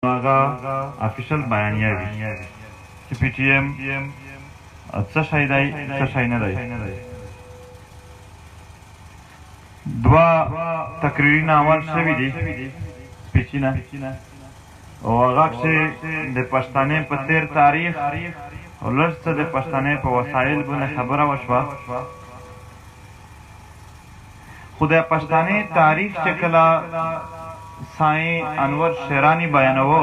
هغه افیشل بیانیه وي چې پی ټي ایم څه شی دی څه شی نه دی. دوه تقریري ناول شوي دي سپیچونه او هغه کښې د پښتنې په تېر تاریخ او لږ څه د پښتنې په وسایل باندې خبره وشوه. خو د پښتنې تاریخ چې کله سائیں انور شیرانی بیانوه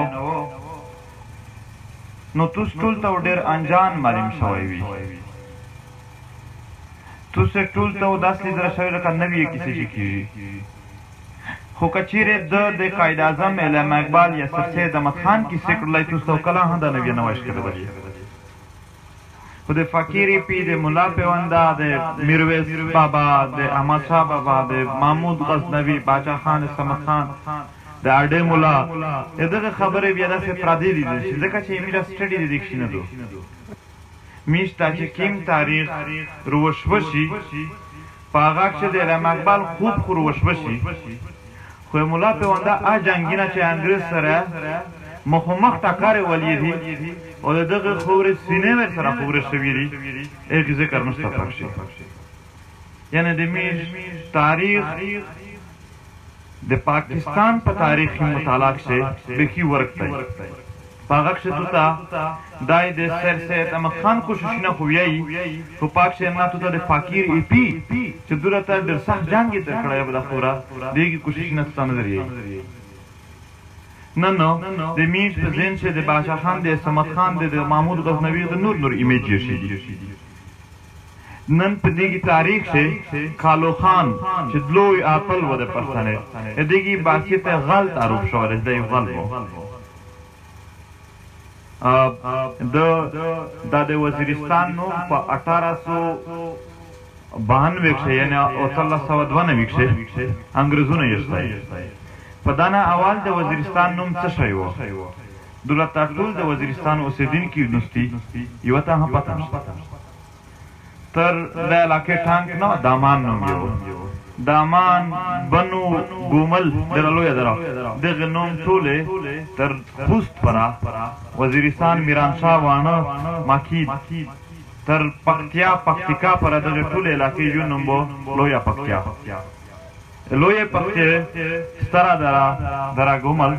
نو توس ټول ته ډېر انجان معلوم شوی وي. توس ټول ته داسې لیدل شوی لکه نوې کیسې چې کېږي. خو که چیرې ده د قائد اعظم علامه اقبال یا سر سید احمد خان کیسې کړلی توس ته کله هم دا نوې نوښت کړی دی. خو د فقیرې پي د ملا پیونده د میرویس بابا د احمدشاه بابا د محمود غزنوي باچا خان صمد خان د اډې ملا دغه خبرې بیا داسې پردې لیدل شي ځکه چې میرا سټډي د دې کښې نه دو میش ته چې کوم تاریخ روشوه شي په هغه کښې د علامه اقبال خوب خو روشوه شي. خو ملا پیونده هغه جنګونه چې انګرېز سره مخامخ ټکرې ولیدې او د دغه خاورې سینې ورسره خاورې شوي دي هغې ذکر نشته پکښې. یعنې د میش تاریخ د پاکستان په تاریخي مطالعه کښې بیخي ورک دی. په هغه کښې تو ته دا د سر سید احمد خان کوششونه خو ویایي خو په هغه کښې نه تو ته د فقیر ای پي چې دوی ته ډېر سخت جنګ یې تېر کړی به دا خوره د هغې کوششونه تو ته نه درېږي. نه د میش په ذهن چې د باچا خان د صمد خان د محمود غزنوي د نور ایمیج جوړ شوي دي. نن په دغه تاریخ کې کالو خان چې لوی عاقل و د پښتنې دغه باقي ته غلط عروب شوی دی غلط د وزیرستان نوم په 1892 کې یعنی 1892 کې انګريزونو یې په دانا اول د وزیرستان نوم څه شی و دولت ټول د وزیرستان اوسیدونکي نوستي یو ته هم پته نشته. تر د علاقې ټانک نه دامان نوم یو دامان بنو ګومل ډېره لویه دره دغه نوم ټولې تر خوست پره وزیرستان میرانشاه واڼه ماکید تر پکتیکا پره دغه ټولې علاقې یو نوم و لویه پکتیا. لویه پکتیا ستره دره ګومل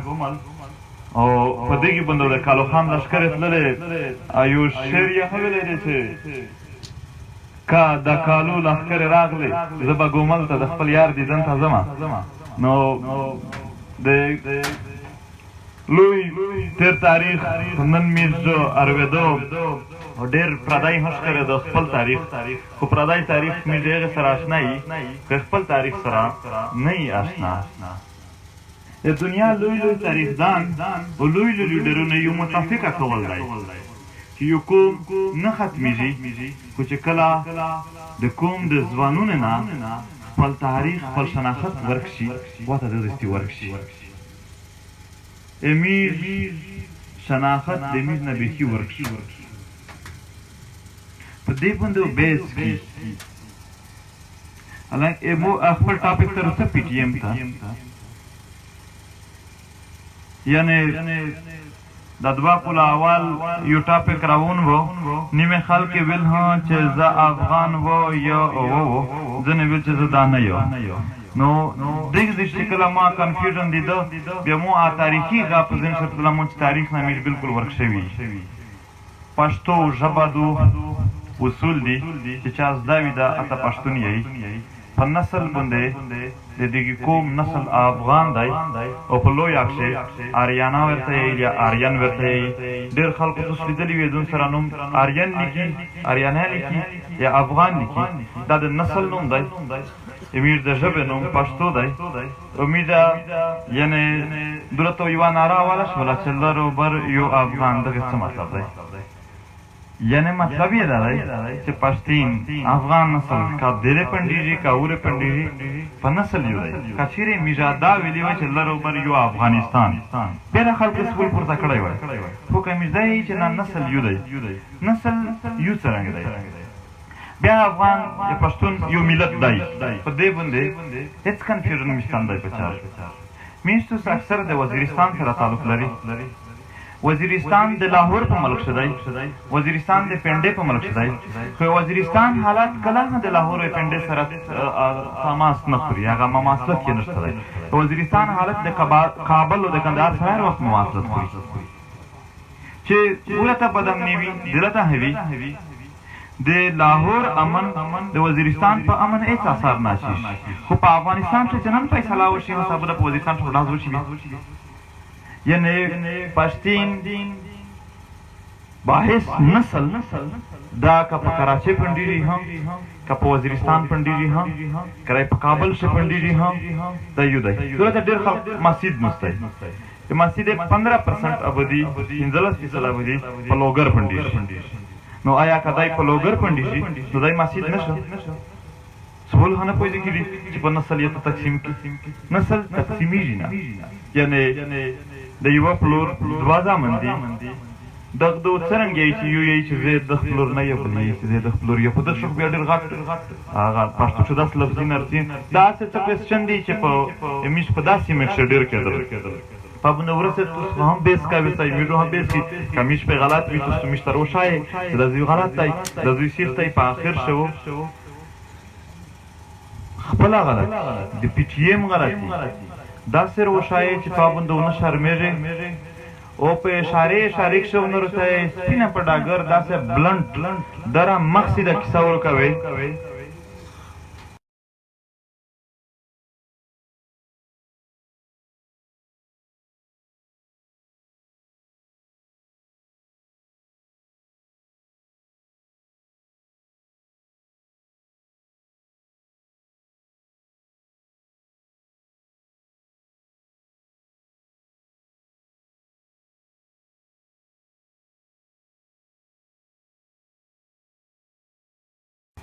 او په دغې باندې د کالو خان لښکر یې تللی یو شعر یې هم ویلی دی چې که د کالو لښکرې راغلې زه به ګومل ته د خپل یار دیدن ته ځمه. نو د لوی تېر تاریخ نن میرزو اروېدو ډېر پردی هم ښکاري د خپل تاریخ خو پردی تاریخ مې د هغې سره اشنا یي که خپل تاریخ سره نه یي اشنا. د دنیا لوی تاریخدان او لوی لیډرونه یو متفقه کول دی چې یو قوم نه ختمیږي خو چې کله د قوم د ځوانونو نه خپل تاریخ خپل شناخت ورک شي واته دغسې ورک شي. امیر شناخت د امیر نه بیخي ورک شي. په دې باندې بیس کي حالانکه مو خپل ټاپک ته رسه پی ټي ایم ته یعنې د دوه پوله اول یو ټاپک راون و نیمه خلک ویل ها چې زه افغان و یا ځینې ویل چې زه دا نه یم. نو دغه چې کله ما کنفیوژن دیده بیا مو تاریخي غا په ذهن شرط کله مو چې تاریخ نه مې بالکل ورک شوي. پښتو ژبه دو اصول دي چې چا زده وي دا اته پښتون یی په نسل باندې د دغه قوم نسل افغان دی او په لویه کښې آریانا ورته یي یا آریان ورته یي. ډېر خلکو تاسو لیدلي وي دوی سره نوم آریان لیکي آریانا لیکي یا افغان لیکي دا د نسل نوم دی. امیر د ژبې نوم پښتو دی. امید یعنې دلته یوه ناره اوله شوله چې لر و بر یو افغان دغه څه مطلب دی یعنی مطلب یې دا دی چې پښتین افغان نسل که دیرې پنډېږي که اورې پنډېږي په نسل یو دی. که چیرې میژا دا ویلي وی چې لر و بر یو افغانستان بیا د خلکو سکول پورته کړی وی خو که میژ دا یي چې نه نسل یو دی نسل یو څرنګه دی بیا افغان یا پښتون یو ملت دی. په دې باندې هېڅ کنفیوژن مشته نه دی په چا مینځ اکثر د وزیرستان سره تعلق لري. وزیرستان د لاهور په ملک شدی، وزیرستان د پنډې په ملک شدی، خو وزیرستان حالات کله هم د لاهور او پنډې سره تماس نه خوري، هغه مماثلت یې نشته دی. وزیرستان حالت د کابل او د کندهار سره هر وخت مماثلت خوري چې ولته بدم نه وي دلته هوي. د لاهور امن د وزیرستان په امن هیڅ اثر نشي، خو په افغانستان کې چې نن فیصله وشي نو سبا په وزیرستان کې ډاز وشي. یعنی پښتین باحث نسل دا که په کراچۍ پنډېږي هم، که په وزیرستان پنډېږي هم، که په کابل کې پنډېږي هم، دا یو دی. دلته ډېر خلک مسجد نشته، د مسجد 15% آبادي 15% آبادي په لوګر پنډېږي. نو آیا که دای په لوګر پنډېږي نو دای مسجد نشه سهول خانه پوهېږي کېږي چې په نسل یې تقسیم کړي. نسل تقسیمیږي نه، یعنې د یوه پلور دوه زامن دي، دغه دو څرنګه یې چې یو یې چې زه د پلور نه یم، بل یې چې زه د پلور یم. په دغه شخص بیا ډېر غټ هغه پښتو چې داسې لفظي نرسي داسې څه کوېسچن دي چې په میش په داسې میکسر ډېر کېدل. په نورسه تو هم بیس کا وسای میرو هم بیس کی کمیش په غلط وی تو میش تر وشای د زوی غلط دی د زوی سیف ته په اخر شو خپل غلط د پی ټی ایم غلطی دا سر وشای چې پابندونه شرمېږي او په اشاره شریک شو نورته سپینه په ډاګر داسې بلند دره مقصد کیسه ورکوي.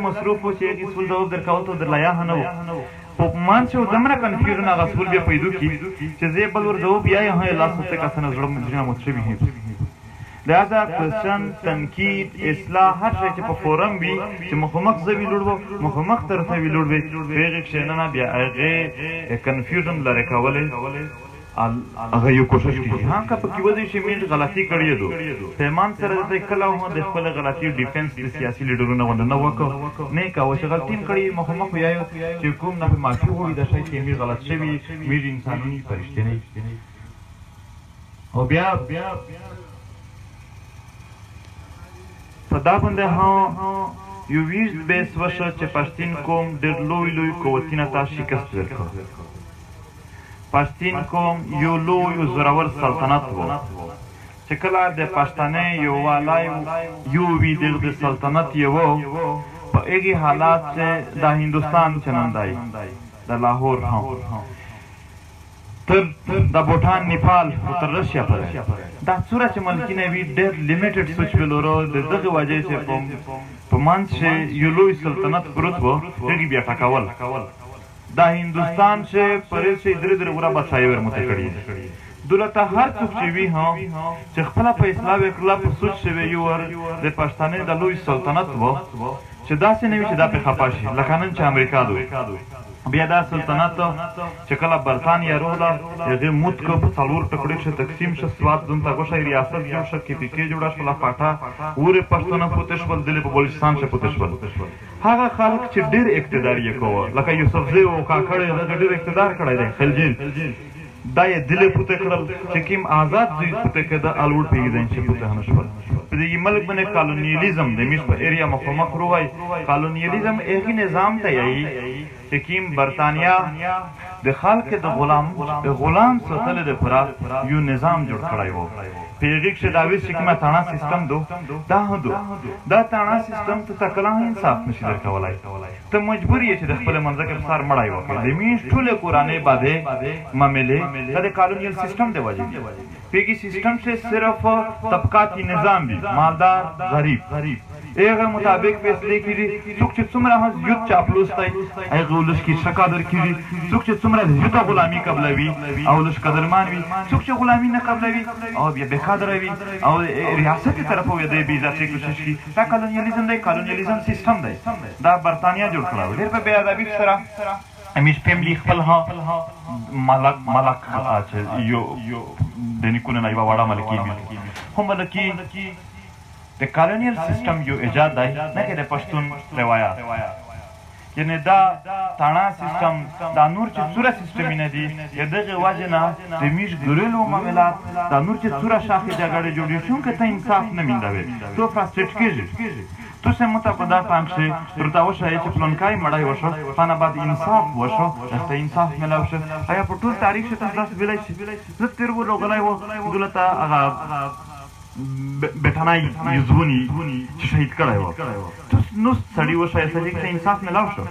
مصروف و چې هغې سول ځواب درکول ته در لایحه نه و خو په مان چې دومره کنفیوژن هغه سول بیا پیدا کړي چې زه یې بل ور ځواب یا یې هم لاس ته کسانه زړه مجرمه مت شوي لہذا کوشچن تنقید اصلاح هر شی چې په فورم وي چې مخامخ زه وي لوړ مخامخ طرفه وي لوړ وي هغې کښې نه بیا هغې کنفیوژن لرې کولی هغه یو کوشش کیږي. ها که پکې وځي چې موږ غلطي کړې ده پیمان سره دلته کله هم د خپل غلطي ډیفنس د سیاسي لیډرونو غونډه نه وکړو نه یې کوه چې غلطي م کړې مخامخ ویایو چې کوم نه پې معافي وغواړي دا شی چې موږ غلط شوي موږ انساني فرشتې او بیا په دا باندې یو ویژد بحث وشو چې پښتین قوم ډېر لوی قوتونه ته شکست ورکړ. پښتین قوم یو لوی زورور سلطنت و چې کله د پښتنې یووالی یو وي د سلطنت یې و په هغې حالات چې د هندوستان چنن دی د لاهور هم تر د بوټان نیپال او تر رشیا پورې دا څومره چې ملکونه وي ډېر لیمیټډ سوچ ولرو د دغې وجې چې په منځ کې یو لوی سلطنت پروت و هغې بیا ټکول دا هندوستان چې پرې چې درې وره بادشاهي ورمته کړي دولته هر څوک چې وي هم چې خپله فیصله وکړله په سوچ شوی یو ور د پښتنې د لوی سلطنت و چې داسې نه وي چې دا پرې خفه شي لکه نن چې امریکا دوی بیا دا سلطنت چې کله برطانیه روغله هغې موت که په 4 ټکړې کښې تقسیم شه سوات دونته ګوښه ریاست جوړ شه کپیکې جوړه شوله پاټه ورې پښتانه پوته شول دلې په بلوچستان ښه پوته شول هغه خلک چې ډېر اقتدار یې کوه لکه یوسفزی و کاکړ یې دغه ډېر اقتدار کړی دی خلجین دا یې دلې پوته کړل چې کوم آزاد زوی پوته کېده الوړ پرېږدی چې پوته نه شول په دې ملک باندې کالونیلیزم د میش په ایریا مخامخ روغی کالونیلیزم هغې نظام ته یایي چې کوم برطانیه د خلک د غلام ساتلو دپاره یو نظام جوړ کړی و په هغې کښې دا ویل چې کومه تاڼه سیستم دو دا دا تاڼه سیستم ته ته کله هم انصاف نشي درکولی ته مجبور یې چې د خپلې منځه کې په سر مړی وکړې د میش ټولې کورانۍ بادې معاملې دا د کالونیل سیستم د وجې په هغې سیستم کښې صرف طبقاتي نظام وي مالدار غریب هغه مطابق فیصلې کړي څوک چې څومره زیات چاپلوس دی هغه ولس کې ښه قدر کړي څوک چې څومره زیاته غلامي قبلوي او ولس قدرمان وي څوک چې غلامي نه قبلوي او بیا بېقدره وي او ریاست طرفه وي دی بېعزتۍ کوشش کړي دا کالونیلیزم دی کالونیلیزم سیستم دی دا برطانیه جوړ کړی و ډېر په بېادبي سره امیش فیملی خپل ها ملک اچھا یو دنی کونه نه یو وړه ملکی می هم ملکی د کالونیل سیستم یو ایجاد دی نه کې د پښتون روایت یعنی دا تانا سیستم دا نور چې څوره سیستم نه دي د دغه وجه نه د میش ګریلو معاملات دا نور چې څوره شاخې جګړې جوړې شون که ته انصاف نه میندوي تو فرستریټ کیږي تو سے متقدا فهم شي ترته وشي چې پلانکای مړای وشو خانه بعد انصاف وشو ته انصاف ملاو شو آیا په ټول تاریخ ته تاسو ویلای شي زه تیر ورو غلای و دولته هغه بټانای یزونی چې شهید کړای و تو نو سړی وشي چې انصاف ملاو شو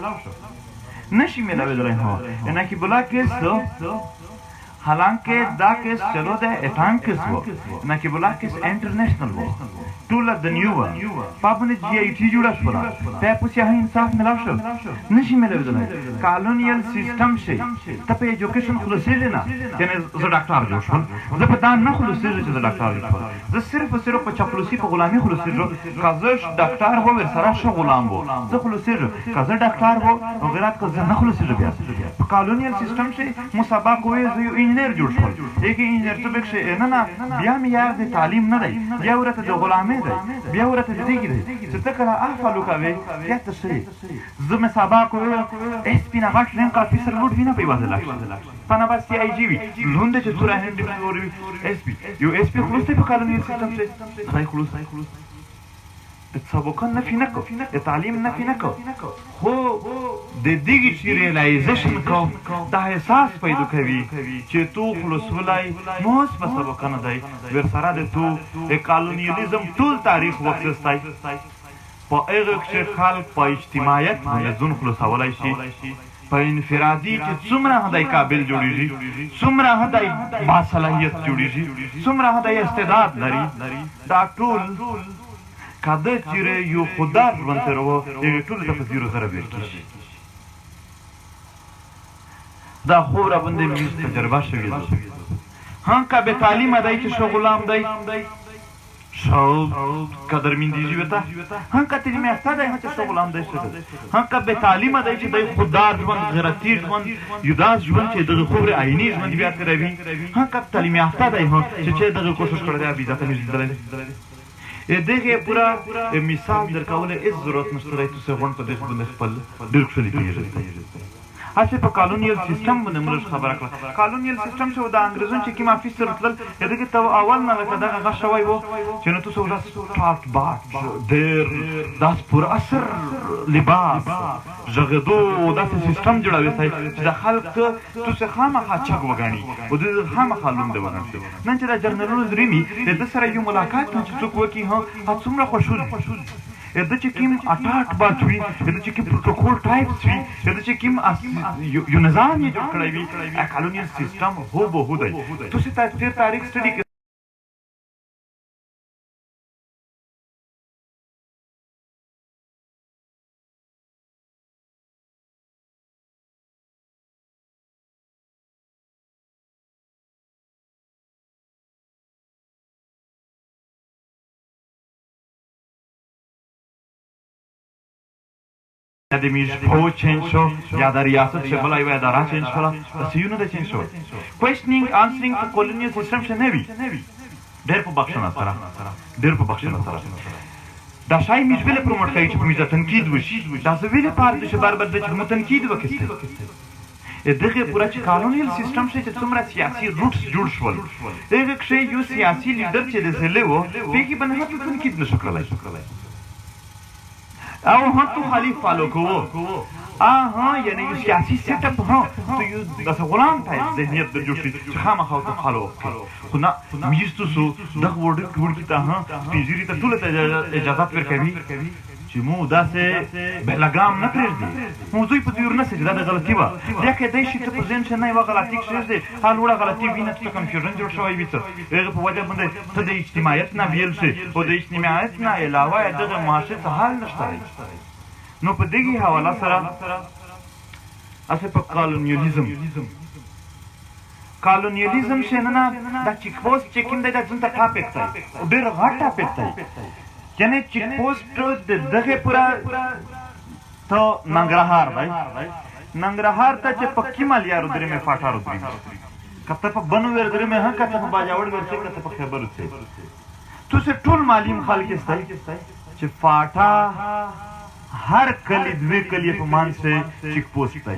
نشي ملاوي ها نه کی بلا کیس حالانکه دا کیس چلو ده اټان کیس وو نه کی بلا کیس انټرنیشنل وو ټول د نیو پابند جی ای ټی جوړه شو ته پوښیا انصاف ملاو شو نشي ملاوي کالونیل سیستم شي ته په ایجوکیشن خلاصې نه یعنی زه ډاکټر جوړ شم زه په دا نه خلاصې چې زه ډاکټر جوړ شم زه صرف په چاپلوسي په غلامي خلاصې کازش ډاکټر وو ور سره شو غلام وو زه خلاصې کازه ډاکټر وو غیرت کازه نه خلاصې بیا په کالونیل سیستم شي مسابقه وي زه انجینر جوړ شم یک انجینر ته بخښه نه بیا معیار د تعلیم نه دی بیا ورته د غلامي بیا ورته دیږي چې ته کله احفلو کوي یا ته شي زه مسابقه کوم اس پی نه غټ لین کافي سر لوټ وینه په واسه لاګ پانا بس سی آی جی وی لونده چې تور هند دی اس پی یو اس پی خلاص په کالونیل سیستم ته خای خلاص د سبقان نفي نکو د تعلیم نفي نکو خو د دیږي چې ریلایزیشن کو دا احساس پیدا کوي چې تو خلاص ولای موس په سبقان دی ور سره د تو د کالونیالیزم ټول تاریخ وخت استای په هغه کې خلک په اجتماعیت باندې ځون خلاصولای شي په انفرادي چې څومره هدای قابل جوړیږي څومره هدای با صلاحیت جوړیږي څومره هدای استعداد لري دا ټول کده چیرې یو خدا ژوند تر وو یو ټول د فزیرو سره بیرته دا خو را باندې مې تجربه شوې ده ها کا به تعلیم دای چې شو غلام دی شو قدر من دیږي وتا ها کا ته مې استا دی چې شو غلام دی ها کا به تعلیم دای چې د خدا ژوند غیرتی ژوند یوداس ژوند چې د خو عیني ژوند بیا کوي ها کا تعلیم استا دی چې دغه کوشش کړی دی بیا ته مې دلته دغه پورا مثال درکوله هیڅ ضرورت نشته چې څه غون په دغه باندې خپل ډیرکشن پیژنئ اته په کالونیل سیستم باندې موږ خبره کړه کالونیل سیستم چې د انګریزون چې کیما افیسر تل دغه ته اول نه لکه دغه غشوي وو چې نو تاسو ورس سٹارټ بات دیر داس پور اثر لباس جګدو داسې سیستم جوړوي چې د خلک ته تاسو خامخا چک وګڼي او د خامخا لوم دی وګڼي نن چې د جرنالونو درېمي د سره یو ملاقات چې څوک وکي ها څومره خوشحال د چې کوم اټاټ بچوي د چې کوم پروتوکول ټایپس وي د چې کوم یو نظام یې جوړ کړی وي کالونیل سیستم هو به هو دی تاسو ته تاریخ سټډي د میش فو چینج شو یا د ریاست چې بلای و اداره چینج شوه سیونه د چینج شو کوېسچنینګ انسرینګ په کولونیل سیستم شه نه وي ډېر په بخښنه سره دا شای میش ویل پروموټ کوي چې په میز تنقید وشي دا څه ویل پاره چې بار بار د چې تنقید وکړي دغه پورا چې کالونیل سیستم شه چې څومره سیاسي روټس جوړ شول دغه کې یو سیاسي لیډر چې د زله وو پیګي باندې هڅه تنقید نشو کولای او هم تو خلیف فالو کوو ها یعنی یو سیاسی سیټ اپ ها تو یو د غلام ټایپ ذهنیت د جوړ شي چې خامخا ته فالو کوي خو نه میستو سو دغه ورډ ته ها سپیجری ته ټول ته اجازه ورکوي چې مو داسې بهلګام نه پرېږدي موضوع په دې ورنه چې دا د غلطي وه بیا کیدای شي ته په ذهن کې نه یوه غلطي کښېږدي هر لوړه غلطي وي نه ته کنفیوژن جوړ شوی وي څه هغه په وجه باندې ته د اجتماعیت نه بیل شي او د اجتماعیت نه علاوه دغه معاشرې څه حال نشته دی نو په دغې حواله سره اسې په کالونیالیزم شننه دا چیک پوسټ چې کوم دی دا ځان ته ټاپک دی ډېر غټ ټاپک دی یعنی چیک پوسټ د دغه پورا ته ننګرهار دی ننګرهار ته چې پکې مال یارو درې مې فاټارو درې کته په بنو ور درې مې ها کته په باجاوړ ور چې کته په خبر څه تو سے ټول معلوم خلک استای چې فاټا هر کلی دوی کلی په مان سے چیک پوسټ دی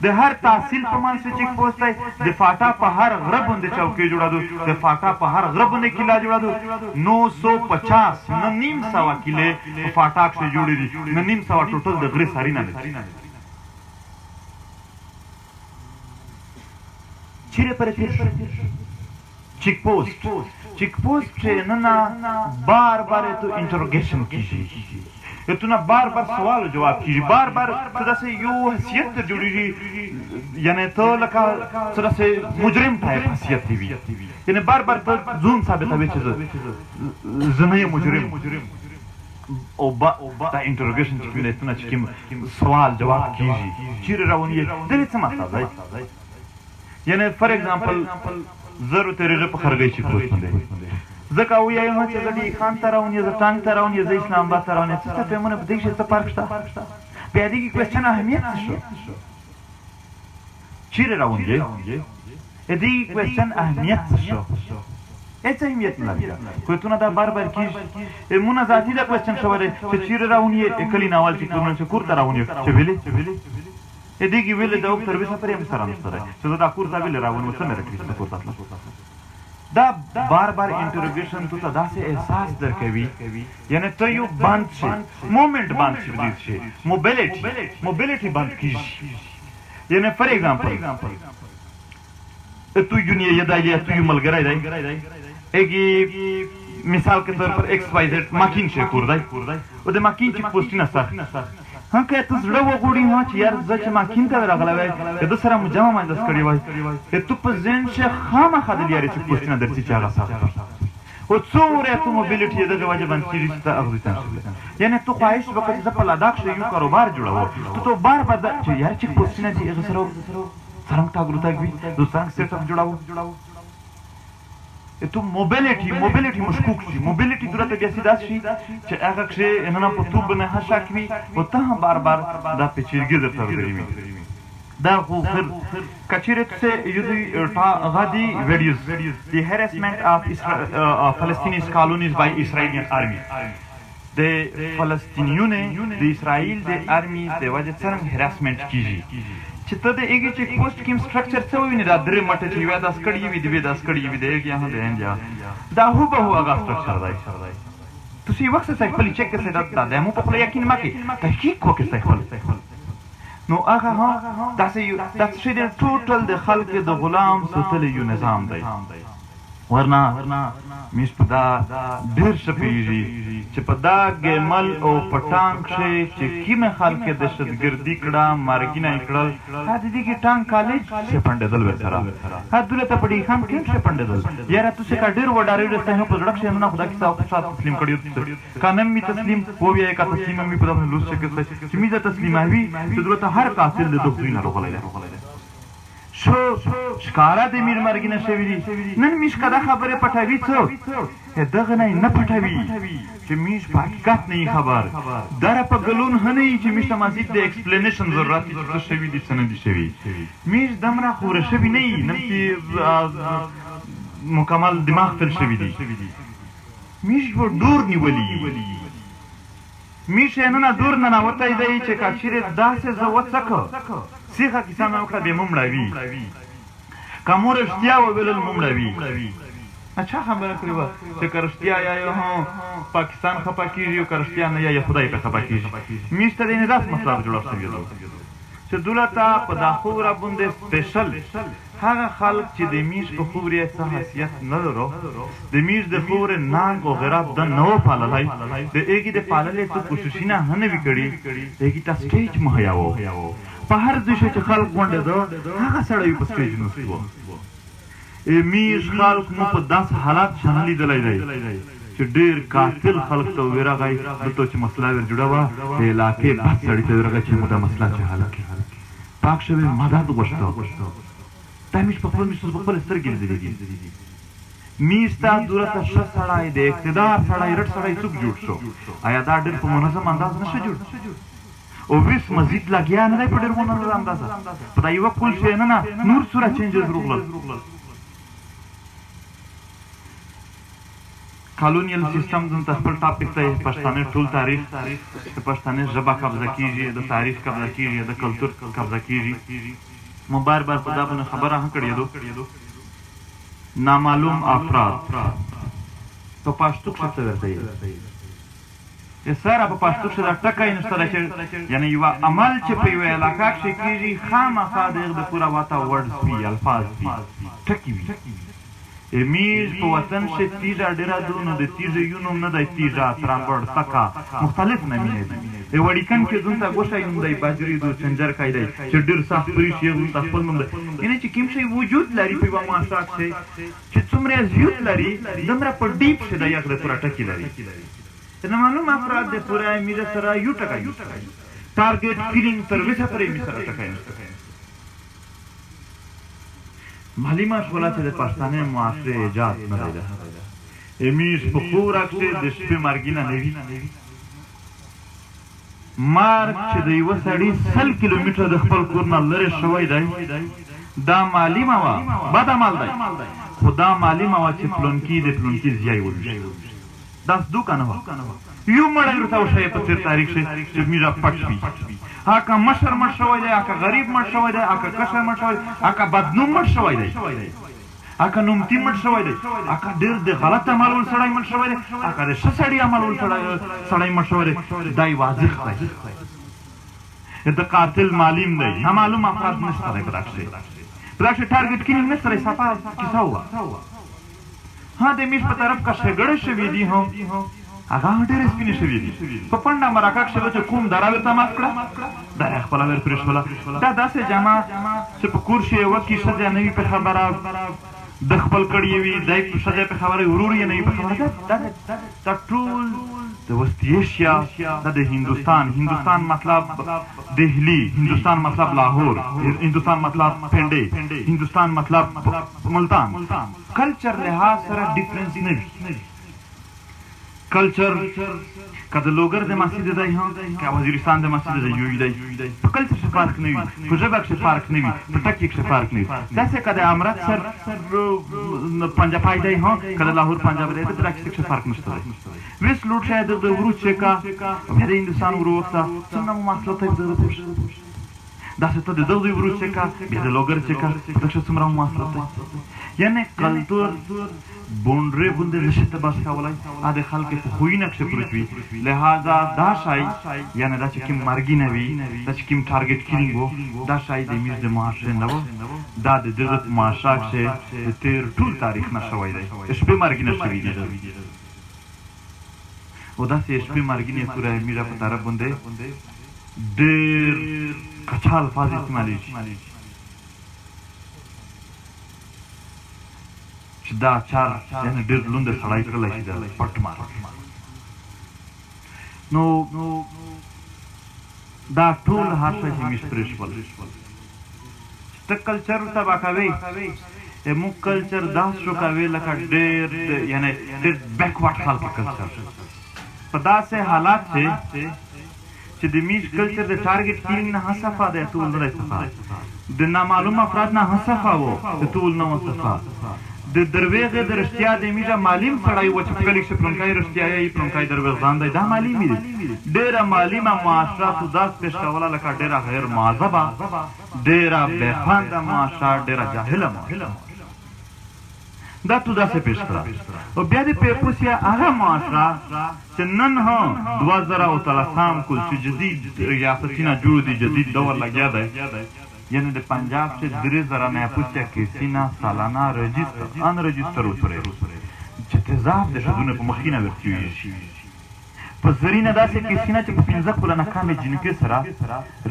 د هر تحصیل په مان سے چیک پوسټ دی د فاټا په هر غره باندې چوکۍ جوړا دو د فاټا په هر غره باندې کلا جوړا دو 950 نه نیم سوا کله په فاټا کې جوړې دي نه نیم سوا ټوټل د غره ساری نه لري چیرې پر چیک پوسټ نه بار تو انټروګیشن کیږي اتنا بار سوال جواب کیږي بار څه داسې یو حیثیت جوړیږي یعنی ته لکه څه داسې مجرم ټایپ حیثیت دی یعنی بار ته ځون ثابتوي چې زه نه یم مجرم او دا انټروګیشن چې کومه اتنا چې کوم سوال جواب کیږي چیرې روان یې دغه څه مطلب دی یعنی فار ایگزامپل زرو تیرې په خرګۍ چې کوڅ باندې زکه وایم چې زدي خان تراون یا زټانګ تراون یا اسلام آباد تراون څه ته مونږ په دې شته فرق شته بیا دې کې کوېسچن اهمیت شو چیرې روان دی دې کوېسچن اهمیت شو هیڅ اهمیت نه لري کوته دا بار کیږي مونږ ذاتی دا کوېسچن شوره چې چیرې روان یې کلی ناول چې کوم چې کور تراون یې چې ویلې دې کې ویلې دا په سرویس پرې هم سره نشته چې دا کور ته ویلې راون وسه مې راکړي کوته دا بار انټروګیشن ته داسې احساس درکوي یعنی ته یو باند شي مومنت باند شي دې شي موبیلیټي باند کیږي یعنی فار ایگزامپل تو یونی یدای تو یو ملګری دی اګي مثال کے طور پر ایکس وائی زیډ ماکین شي کور دی او د ماکین چې پوسټ نه سخت ها که ته زړه وغوړی ما چې یار زه چې ماکین ته راغلی وای د سره مو جمع مانځس کړی وای ته په ذهن چې خامخا د یاري چې پوسټ نه درځي چې هغه سخت او څومره ته موبیلیټي دغه وجه باندې کېږي چې ته اغوځي یعنی تو خواهش وکړه چې زه په لداخ شي یو کاروبار جوړوم ته بار چې یار چې پوسټ نه دي هغه سره څنګه تاګرو تاګوي دوستان سیټ اپ جوړاو تو موبیلیټي مشکوک شي موبیلیټي درته بیا سي داس شي چې هغه کې نه په توب نه هشا کوي او ته بار دا پیچیدګي درته ورغوي دا خو کچیرې څه یوزي غادي ویډیوز دی هراسمنت اف فلسطینی کالونیز بای اسرائیلیان آرمی د فلسطینیونه د اسرائیل د آرمی د وجه څنګه هراسمنت کیږي چې ته د ایګي چې پوسټ کیم سټرکچر څه ویني دا درې مټه چې یو داس کړی وي دی داس کړی وي دی کې هغه دی دا هو به هغه سټرکچر دی تاسو یو وخت څه خپل چک کې دا د مو په خپل یقین مکه تحقیق وکړئ خپل نو هغه دا چې د ټوټل د خلک د غلام ستل یو نظام دی ورنه میش په دا ډیر شپېږي چې په دا ګمل او پټانګ شي چې کیمه خلک د شتګردي کړه مارګینه کړل ها دې کې ټانګ کالج څه پندل ورسره ها دلته پړې خام کې څه پندل یاره تاسو کا ډیر وډارې رسته په ځړک شي نه خدا کې تاسو سات تسلیم کړیو کانم می تسلیم هو بیا کا تسلیم می په دغه لوس چې می ته تسلیم وي چې دلته هر قاتل د دوه نه روغلای شو شکارا د میر مرګینه شوی دي نن میش کدا خبره پټوي څو دغه نه پټوي چې میش په حقیقت نه خبر در په ګلون هني چې میش مزید د ایکسپلینیشن ضرورت څه شوی دي څنګه دي شوی میش دمره خوره شوی نه نن چې مکمل دماغ تل شوی دي میش په دور نیولې میش نه دور نه ورته دی چې کاشره داسې زو وڅکه سیخه کیسه مې وکړه به ممړوي کومور اشتیا وبل ممړوي اچھا خبره کړې و چې کرشتیا یا یو پاکستان خپا کیږي او کرشتیا نه یا خدای په خپا کیږي میشته د نه داس مطلب جوړ شوی دی چې دولت په داخوره باندې سپیشل هغه خلک چې د میش په خوري څه حیثیت نه لرو د میش د خوري نانګ او غراب د نو پاللای د ایګي د پاللې څه کوشش نه نه وکړي ایګي تا سټیج مهیاو په هر ځای چې خلک غونډه ده هغه سړی په سټیج نوستو میش خلک مو په داس حالات شامل دي چې ډیر قاتل خلک ته ورغی د تو چې مسله ور جوړه وا د علاقې بس سړی ته ورغی چې مودا مسله چې حل کړي پاک شوی مدد غوښتو تامیش په خپل مشت په خپل سترګې لیدلې میستا دورته ش سړی د اقتدار سړی رټ سړی څوک جوړ شو آیا دا ډېر په منظم انداز نشه جوړ او ویس مزید لګیا نه دی په ډېر ونه اندازه په دا یوه کل شی نه نور څومره چینجز راغلل کالونیل سیستم دلته خپل ټاپک دی پښتانه ټول تاریخ د پښتانه ژبه قبضه کیږي د تاریخ قبضه کیږي د کلتور قبضه کیږي مو بار بار په دا باندې خبره هم کړې ده نامعلوم افراد په پښتو کې څه ورته یې سره په پښتو کې دا ټکی نشته چې یعنی یو عمل چې په یوه علاقه کې کیږي خامخا د پورا واتا ورډز وي الفاظ وي ټکی وي میز په وطن شه تیزه ډیره دونه د تیزه یو نوم نه دی تیزه ترامبړ تکا مختلف نمونه دي ای وړیکن کې دونته ګوښه نوم دی باجری دو چنجر کای دی چې ډیر سخت پرې شي دونته خپل نوم دی یعنی چې کوم شی وجود لري په یوه معاشره کې چې څومره زیات لري دومره په ډیپ شه د یو د پورا ټکی لري نو معلوم افراد د پورا میزه سره یو ټکی ټارګټ کیلینګ تر وسه پرې می سره ټکی مالی مشغوله چې د پښتانه معاشره ایجاد نه دی ده امیش په خوراک چې د شپې مرګي نه نه وي مرګ چې د یوه سړي 100 کیلومتره د خپل کور نه لرې شوی دی دا مالي موا بد عمل دی خو دا مالي موا چې پلونکي د پلونکي ځای وویشي دا صدوق نه وه یو مړی ورته وښیه په تېر تاریخ چې میزه پټ وي هکه مشر مړ شوی دی هکه غریب مړ شوی دی هکه کشر مړ شوی دی هکه بدنوم مړ شوی دی هکه نومتي مړ شوی دی هکه ډېر د غلط عمل ول سړی مړ شوی دی هکه د ښه سړي عمل ول سړی مړ شوی دی دا یې واضح دی د قاتل معلوم دی نامعلوم افراد نشته دی په دا کښې په دا کښې ټارګټ کیلینګ نشته دی صفا کیسه وه ها د میش په طرف که شګړې شوي دي هم هغه ډېرې سپینې شوي دي په پنډه مرکه کښې چې کوم دره ورته مات کړه دا یې خپله ور پرې شوله دا داسې جامه چې په کور شي یوه کې ښځه نه وي په خبره د خپل کړي وي دی ښځه په خبره ورور یې نه وي په خبره دا ټول د وسطي ایشیا دا د هندوستان مطلب دهلی هندوستان مطلب لاهور هندوستان مطلب پنډې هندوستان مطلب ملتان کلچر لحاظ سره ډیفرنس نه وي کلچر که د لوګر د مسجد دی هم که وزیرستان د مسجد دی یو دی په کلچر کښې فرق نه وي په ژبه کښې فرق نه وي په ټکي کښې فرق نه وي داسې که د امرتسر پنجابی دی هم که د لاهور پنجاب دی په دا کښې فرق نشته دی ویس لوټ شاید د ورو چېکه بیا د هندوستان ورو وخته څومره مواصلات دی په دغه پوښ داسې ته د دغوی ورو چېکه بیا د لوګر چېکه په دغه کښې څومره مواصلات دی یعنی کلتور بونډرې بوندې نشي ته بس کولی دا د خلکو په خویونه کښې پروت وي لہذا دا شی یعنې دا چې کوم مرګي نه وي دا چې کوم ټارګټ کیلینګ و دا شی د میز د معاشرې نه و دا د دغه په معاشره کښې د تېر ټول تاریخ نه شوی دی شپې مرګي نه شوي دي او داسې شپې مرګي نه سوره میره په طرف باندې ډېر کچا الفاظ استعمالېږي چې دا چار یعنې ډېر لوند سړی کړلی شي د پټ مار نو دا ټول هر شی چې موږ پرې شول چې ته کلچر تباه کوې موږ کلچر داسې شو کوې لکه ډېر یعنې ډېر بیکورډ خلک کلچر په داسې حالات چې د میش کلچر د ټارګټ کیلینګ نه هم صفا دی ټول نه دی صفا د نامعلوم افراد نه هم صفا و د ټول نه و صفا د درویغې د رښتیا د میزه معلم سړی و چې په کلي کښې پلونکی رښتیایي پلونکی درویغدان دی دا معلم دي ډېره معلمه معاشراتو داسې پیش کوله لکه ډېره غیر مهذبه ډېره بېخونده معاشره ډېره جاهله معاشره دا تو داسې پیش کړه او بیا د پیپوسیا هغه معاشره چې نن هم 2013 کل چې جدید ریاستي نه جوړ دي جدید دور لګیا دی یعنی د پنجاب چې 3000 نیاپوسیا کیسینا سالانه رجیستر ان رجیستر وسره چې تضاد د شذونه په مخینه ورتیږي په زرینه داسې کیسینا چې په 15 کلنه کامې جنکې سره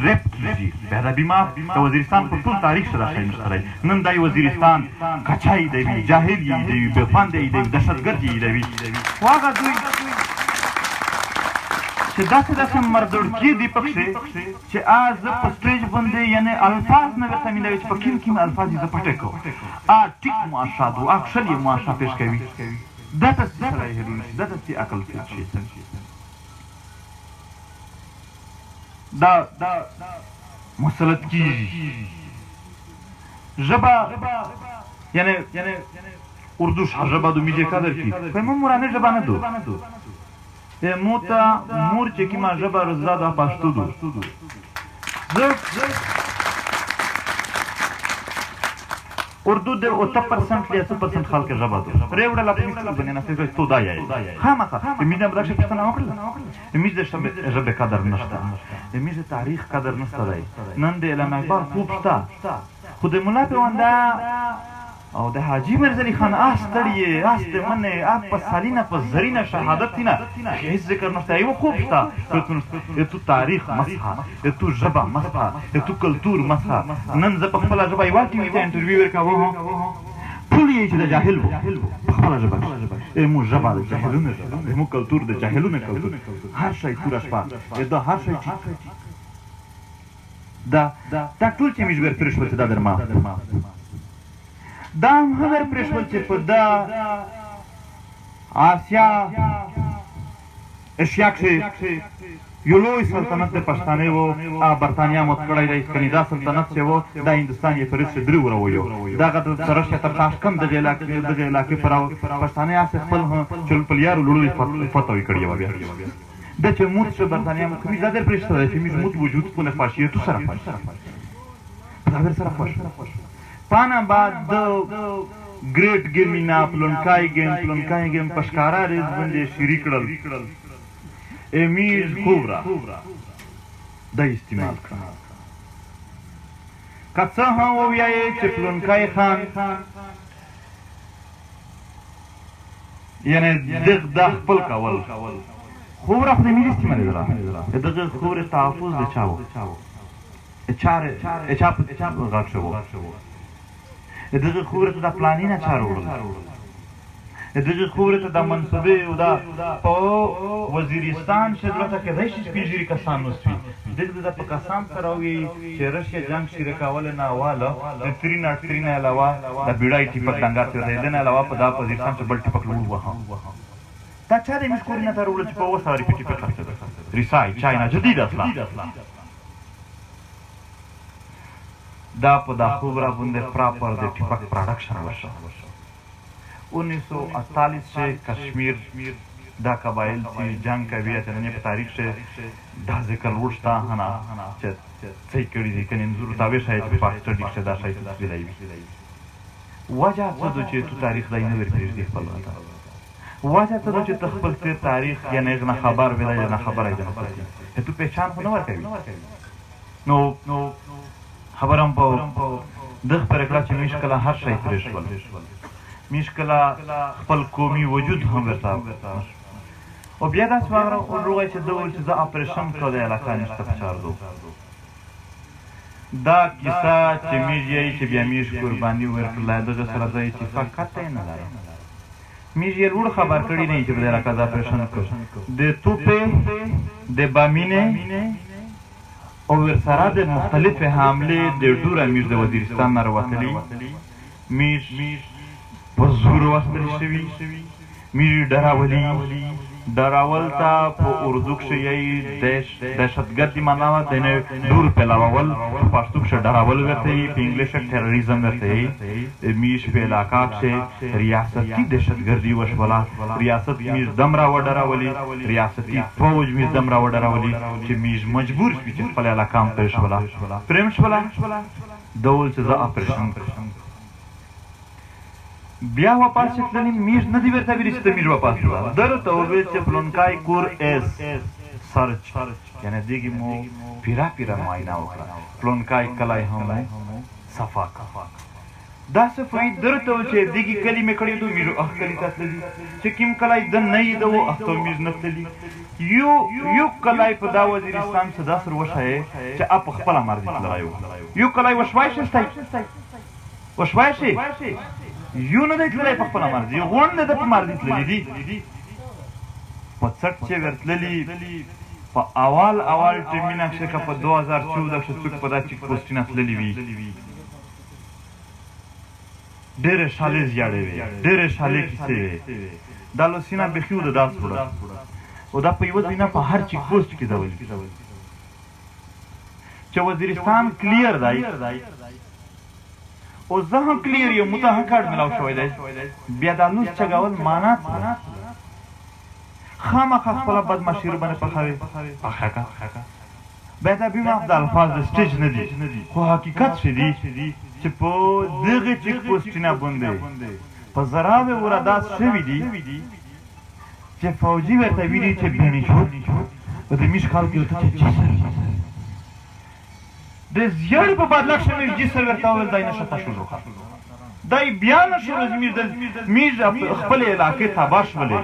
ریپ کیږي بیا د بیمار د وزیرستان په ټول تاریخ سره شی نشته نن دای وزیرستان کچای دی جاهل دی بېخوند دی دهشتګرد دی واغه دوی چې داسې مردوړکي دي پکښې چې زه په سټیج باندې یعنې الفاظ نه ورته میلاوي چې په کوم الفاظ یې زه پټه کوم ټیک معاشره و ښکلي معاشره پیش کوي دا ته سړی هېروي دا ته عقل شي دا مسلط کیږي ژبه یعنی اردو ژبه د میجه قدر کی په مورانه ژبه نه دو موتا مور چې کی ما ژبه رزاده پښتو دو اردو د 80% یا 100% خلک ژبه دو پرېوړه لا په مثال باندې نه فکر تو دا یای خامخا میده بدښت پښتنه وکړه میده ژبه قدر نشته میده تاریخ قدر نشته دی نن د علم اکبر خوب شته خود مولا په وندا او د حاجی مرزلی خان استړی است منه اپ په سالینه په زرینه شهادت نه هیڅ ذکر نشته یو خوب شته تو تاریخ مسخه تو ژبه مسخه تو کلچر مسخه نن ز په خپل ژبه یو ټی وی ته انټرویو ورکاوه ټول یې چې د جاهل وو په خپل ژبه مو ژبه د جاهلونو مو کلچر د جاهلونو کلچر هر شی پورا شپه دا هر شی دا ټول چې میږ ورپرش وته دا درما دا هغه پرېښول چې په دا آسیا اشیا کښې یو لوی سلطنت د پښتانه و برطانیا مات کړی دی کنې دا سلطنت چې و دا هندوستان یې په رسې درې ورویو دغه د سرشه تر تاشکند دغه علاقې پر پښتانه هسې خپل چلپلیارو لوړلي فتوی کړې وه بیا دا چې موت شه برطانیا مو کمیز دا در پرېښته دی چې میز موت وجود خپله خواشیتو سره خوښ په دا سره خوښ پانا بعد د ګریټ ګیمینا پلونکای گیم پشکارا ریز باندې شری کړل امیز خوبرا دا استعمال کړه که څه هم ووایې چې پلونکای خان یعنی دا خپل کول خوبرا خو د ملي استعمال دی دغه خبرې تحفظ د چا و چا غږ شو دغه خبرې ته د پلاني نه چا راوړل دغه خبرې ته د منصبې او دا په وزیرستان شدرته کېدای شي سپین ږیري کسان نوستوي دلته د په کسان سره وي چې رشیا جنګ شریکوله نه واله د ترینه علاوه د بیړای ټیپک ډنګار ته دی نه علاوه په دا وزیرستان چې بل ټیپک لوړ وها دا چا د میش کورینه ته راوړل چې په اوس سره ټیپک خرڅه ریسای چاینا جدید اصلا دا په دا خبره باندې پراپر د ټیپک پروډکشن وشو 1948 سے کشمیر دا قبایل چې جنگ کوي چې نه په تاریخ سے دا ذکر ورشته هنا چې څه کړي دي کنه نور تاوي شاید په پاکستان کې دا شاید ویلای وجه څه چې تو تاریخ دای نه ورپېږي دی خپل وجه څه چې خپل تاریخ یا نه خبر ویلای نه خبره ده ته پہچان خو نه ورکوي نو خبرم په دغه پر کله چې مشکله هر شی پرېښول مشکله خپل قومي وجود هم ورته او بیا داسې وروغی چې ده وویل چې زه اپریشن کړی د علاقه نشته فشار دو دا کیسه چې میږ یایي چې بیا میږ قرباني ورکړلی دغه سره زه اتفاق قطعی نه لرم میږ یې لوړ خبر کړي نه چې په دې علاقه زه اپریشن کړم د توپې د بامینې او ورسره د مختلفې حملې د ډوره میږ د وزیرستان نه راوتلي میږ په زور واستل شوي میږ ډراول ته په اردو کښې یې دهشتګردي معنا وه د دور پیلول په پښتو کښې ډراول ورته یي په انګلیش کښې ټیرریزم ورته یي میږ په علاقه کښې ریاستي دهشتګردي وشوله ریاست میږ دم را وډرولي ریاستي فوج میږ دم را وډرولي چې میږ مجبور شوي چې خپله علاقه هم پرېښوله پرېم شوله ده وویل چې زه اپریشن کړم بیا واپس چې تللي میږ نه دي ورته ویلي چې ته میږ واپس شه ده راته وویل چې پلونکی کور ایس سرچ یعنې دېږې مو پیره معاینه وکړه پلونکی کلی هم صفا داسې فوایي ده راته وویل چې دېږې کلي مې کړی دو میږ اخ کلي ته تللي چې کوم کلی ده نه یې ده و اخ ته میږ نه تللي یو کلی په دا وزیرستان څه داسې وښایې چې ا په خپله مرضي تللی و یو کلی وشوای شستی وشوای شي یو نه دی تللی په خپله مرضي غونډ نه ده په مرضي تللي دي په څټ چې ورتللي په اول ټیمونه کښې که په 2014 کښې څوک په دا چیک پوسټونه تللي وي ډېرې شالې زیاړې وې ډېرې شالې کیسې وې دا لوسینه بیخي و د داس وړه او دا په یوه ځینه په هر چیک پوسټ کښې ډول چې وزیرستان کلیر دی او زه هم کلیر یم مو ته هم کارډ ملاو شوی دی بیا دا لوس چګول معنا خامخا خپله بدماشي ورباندې پخوي پخه که بیا دا بیا د الفاظ د سټیج نه دي خو حقیقت څه دي چې په دغه چیک پوسټونه باندې په زراوې ورادات شوي دي چې فوجي ورته ویلي چې بینې شو په د میش خلک ورته چې جسر د زیړې په بدله کښې مې جسر ورته وویل دی نشه ته شروع دی بیا نه شو زمیر د میش خپلې علاقې تباه شولې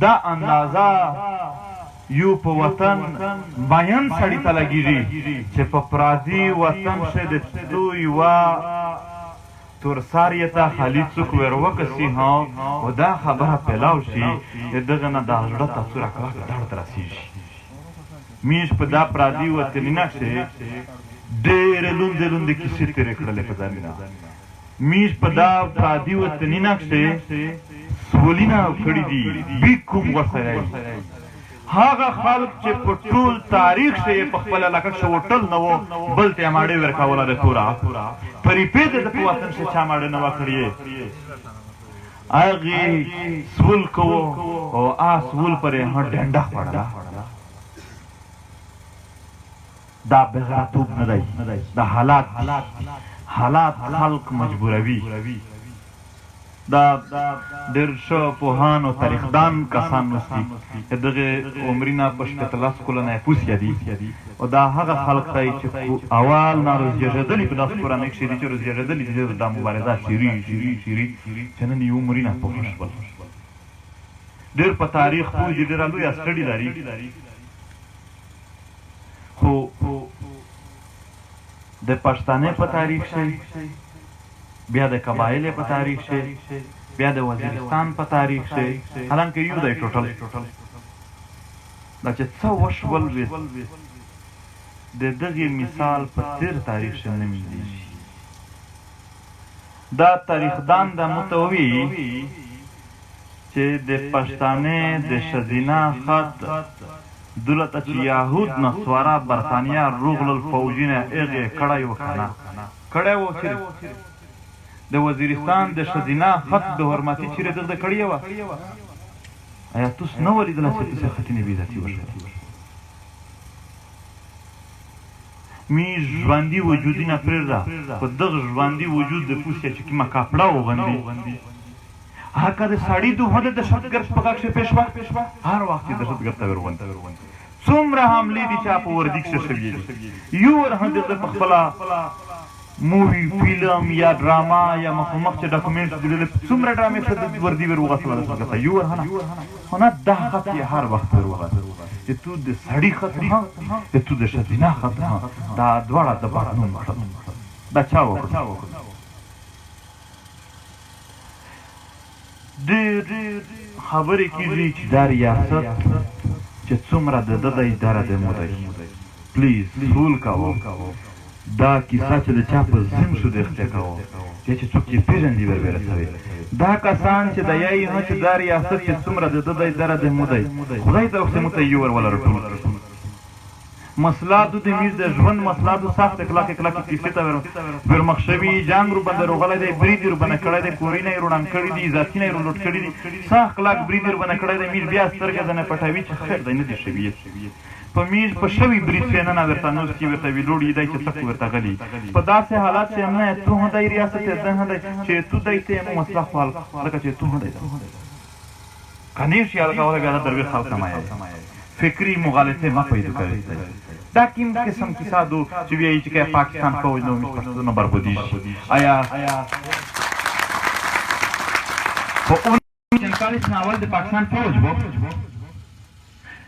دا اندازه یو په وطن بیان سړي ته لګېږي چې په پردي وطن کښې د تو یوه تورسار یې ته خالي څوک ور وکسي ها او دا خبره پیلاو شي د دغه نه دا زړه ته څوره کلکه دړ ته رسېږي میش په دا پردي وطنینه کښې ډېرې لوندې لوندې کیسې تېرې کړلې په زمینه میش په دا پردي وطنینه کښې سولینه کړي دي بیګ کوم وسایل هغه خلک چې په ټول تاریخ کښې یې په خپله علاقه کښې وټل نه و بل ته یې ماډۍ ورکوله د توره پریپې د ده په وطن کښې چا ماډۍ نه وه کړې هغې سول کوو او سول پرې ډنډه خوړه دا بغیرتوب نه دی دا حالات خلق مجبوروي دا ډېر ښه پوهان او تاریخدان کسان نوستي دغې عمري نه په شپېته کلونه یې پوس یادي او دا هغه خلق دی چې اول نه روزګېږېدلي په داسې کورنۍ کښې دي چې روزګېږېدلي دي دا مبارزه شیري چې نن یې عمري نه پوه شول ډېر په تاریخ پوه دي ډېره لویه سټډي لري خو د پښتنې په تاریخ کښې بیا د قبایلې په تاریخ کښې بیا د وزیرستان په تاریخ کښې حالانکه یو دی ټوټل دا چې څه وشول د دغې مثال په تېر تاریخ کښې نه میندېږي دا تاریخدان دا موته ووایي چې د پښتانې د ښځینه خط دولته چې یهود نسواره برطانیه روغلل فوجونه هغې کړی و که نه کړی و چېرې د وزیرستان د ښځینه خط د حرمتي چیرې دغه کړې وه ایا تاسو نه وه لیدلی چې داسې خطینې بېعزتي وشوه می ژوندي وجودي نه پرېږده په دغه ژوندي وجود د پوستې چې کومه کاپړه وغندي هکه د سړي دوه د دهشتګرد په غږ کښې پېښ وه هر وخت یې دهشتګرد ته ورغوندي څومره حملې دي چې په وردي کښې شوي دي یو ور هم دغه په خپله مووي فلم یا ډراما یا مخامخ چې ډاکومنټ لیدلې څومره ډرامې ښه د وردي ور وغسله دهشتګرد یو ور خو نه دا خط یې هر وخت ور وغسل چې تو د سړي خط نه چې تو د ښځینه خط نه دا دواړه د بدنون کړل دا چا وکړل ډېر خبرې کېږي چې دا ریاست چې څومره د ده دی دره د مو دی پلیز سول کوو دا کیسه چې د چا په ذهن شو د اختیا کوو یا چې څوک یې پېژندي ور رسوي دا کسان چې د یایي نه چې دا ریاست چې څومره د ده دی دره د مو دی خدای طرف څخه موږ ته یو ور ولرو ټول مسلاتو د میز د ژوند مسلاتو سخت کلکې کیسې ته ورمخ شوي جنګ ورباندې روغلی دی برید یې ورباندې کړی دی کورونه یې روڼان کړي دي ذاتونه یې لوټ کړي دي سخت کلک برید یې ورباندې کړی دی میز بیا سترګې ځنې پټوي چې خیر دی نه دي شوي په میز په شوي برید کښې ننه ورته نوستي ورته ویلوړ یې دی چې څک ورته غلي په داسې حالات چې نه تو هم دی ریاست یې ده هم دی چې تو دی ته یې مسله خوال لکه چې تو هم دی که نیش یاد کولی بیا د درویش خلق نمایي فکري مغالطې مه پیدا کوئ دا کوم قسم کیسه دو چې وایي چې پاکستان فوج نه ومي پښتانه بربادېږي آیا په 1947 نه اول د پاکستان فوج و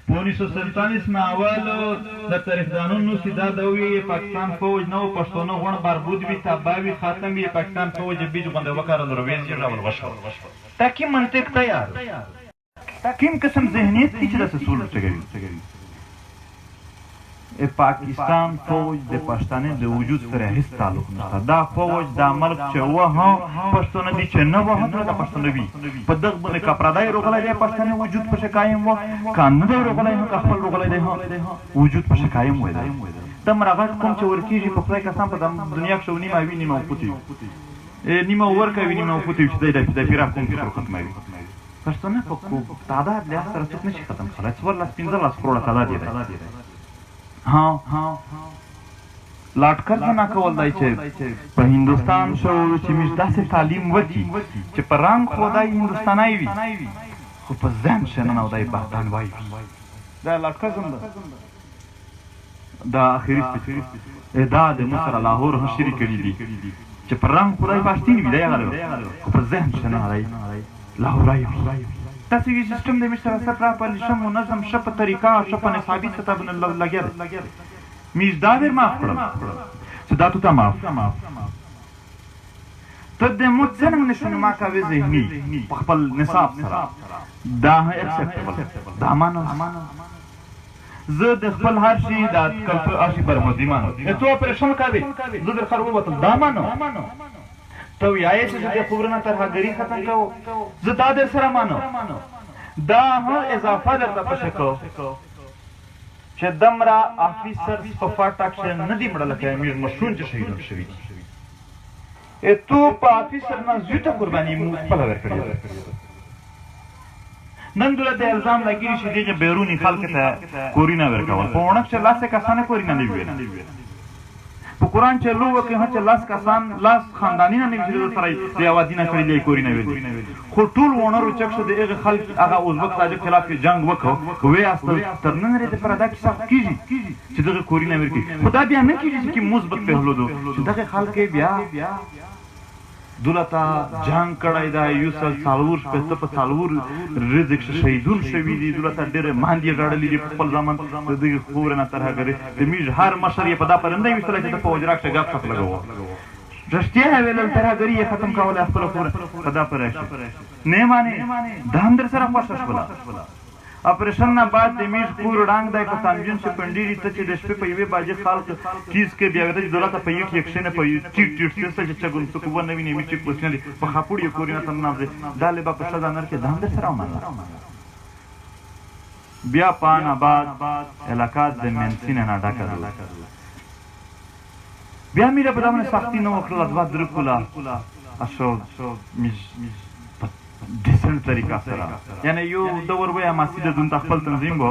په 1947 نه اول د تاریخدانانو نوسي دا د وایي پاکستان فوج نه و پښتانه غون بربود وي تباه وي ختم وي پاکستان فوج بیج غونډه وکړل رویز یې ډول وشو دا کوم منطق تیار دا کوم قسم ذهنیت دی چې داسې سول ټګوي پاکستان فوج د پښتانه د وجود سره هیڅ تعلق نشته دا فوج دا ملک چې وه پښتانه دي چې نه وه دا پښتانه وي په دغه باندې که پردی روغلی دی پښتانه وجود پسې قایم وه که نه دی روغلی که خپل روغلی دی وجود پسې قایم وی دی تمره غټ کوم چې ورکېږي په خدای قسم په دنیا کښې و نیمه وي نیمه وفوتې وي نیمه ورکوي نیمه وفوتې وي چې دی پراخ کوم فکر ختموي پښتانه په تعداد لحاظ سره څوک نشي ختم کړی 14-15 کروړه تعداد یې دی لاټکر زنا کول دی چې په هندوستان شو چې موږ داسې تعلیم وکړي چې په رنګ خو دی هندوستانی وي خو په ذهن کښې ننه دی بهتانوی وي دا لاټکر زم ده دا اخري دا د مصر لاهور هم شري کړي دي چې په رنګ خو دی پښتین وي دی هغه خو په ذهن کښې ننه دی لاهوری وي داسې یو سیسټم دی موږ سره څه پراپرلی ښه منظم ښه په طریقه ښه په نصابي سطح باندې لګیا دی موږ دا ډېر معاف کړل چې دا تو ته معاف ته د مو څرنګه نشونما کوې ذهني په خپل نصاب سره دا اکسپټیبل دا مانو زه د خپل هر شي دا هر شي برمزي مانو ته اپریشن کوې زه در خر ووتل دا مانو ته وایې چې د خبرونه ترهګري ختم کوو زه دا در سره مانو دا اضافه درته پشه کوو چې دمره افیسر په فاټک کښې نه دي مړه لکه امیر مشرون چې شهیدان شوي دي تو په افیسر نه زیاته قرباني موږ خپله ورکړې ده نن دلته الزام لګېږي چې دغې بیروني خلکو ته کورونه ورکول په اوڼه کښې لاسې کسانې کورونه نه وي په قرآن چې لو وکړي هم چې لاس کسان لاس خانداني نه وي چې د سره د یوه دینه کړي دی کورونه ویلي خو ټول وڼه روچک شو د هغې خلک هغه ازبک تاجک خلاف یې جنګ وکړو ویې استل تر نن ورځې دپاره دا کیسه کېږي چې دغې کورونه ورکړي خو دا بیا نه کېږي چې مثبت پهلو دو چې دغې خلک بیا دولته جنګ کړی دی یو سل څلور شپېته په څلور ورځې کښې شهیدون شوي دي دولته ډېرې ماندې ژړلي دي په خپل زمن د دغې خبرې نه ترهګرې د موږ هر مشر یې په دا پرنده ویستلی چې ته په حجره کښې ګپ شپ لګوه رښتیا یې ویلل ترهګري یې ختم کولی خپله خبره په دا پرې شي نه مانې دا هم در سره خوښه شوله اپریشن نه بعد د میز کور ړنګ دی په تنجون چې پنډېري ته چې د شپې په یوې باجې خلک چیز کې بیا د دولته په یو کې کښېنه په ټیټ ټیټ سیسته چې چګون څوک ونه ویني مې چې کوسنه دي په خاپوړ یې کورونه ته ننوځي دا لبا په ښه ځانر کې دا هم در سره ومنله بیا پان آباد علاقه د منسینه نه ډکه ده بیا میره په دا باندې سختي نه وکړله دوه درې کوله اشو ډیسنټ طریقه سره یعنی یو د ور ویا مسجد دون خپل تنظیم وو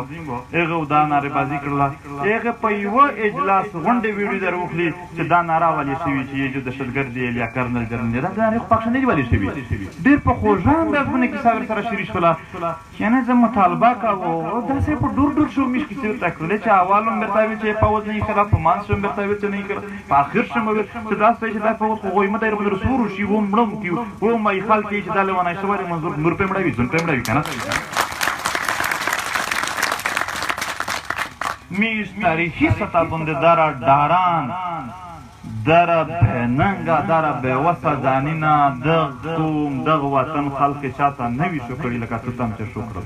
هغه دا ناره بازی کړله هغه په یو اجلاس غونډه ویډیو دروخلی چې دا ناره والی شوی چې یو دهشتګرد دی یا کرنل جنرال دا نه پښه نه دی والی شوی ډیر په خوځان دغه کې څاور سره شریک شولا یعنی زه مطالبه کوم دا سه په ډور ډور شو مش کې څه تکړه چې اولم مرتبه چې پاوز نه خلاف په مان شوم مرتبه چې نه کړ په اخر شوم چې دا څه چې دا په غوي مده در رسول شي و مړم کیو و مې خلک چې دا لونه شوی منظور نور په مړوي ځون په مړوي کنه میز تاریخی سطح باندې دارا ډاران دره بهننګه دره بېوسه ځانینه دغ قوم دغ وطن خلک چاته نه وي شو کړي لکه تو تم چې شو کړل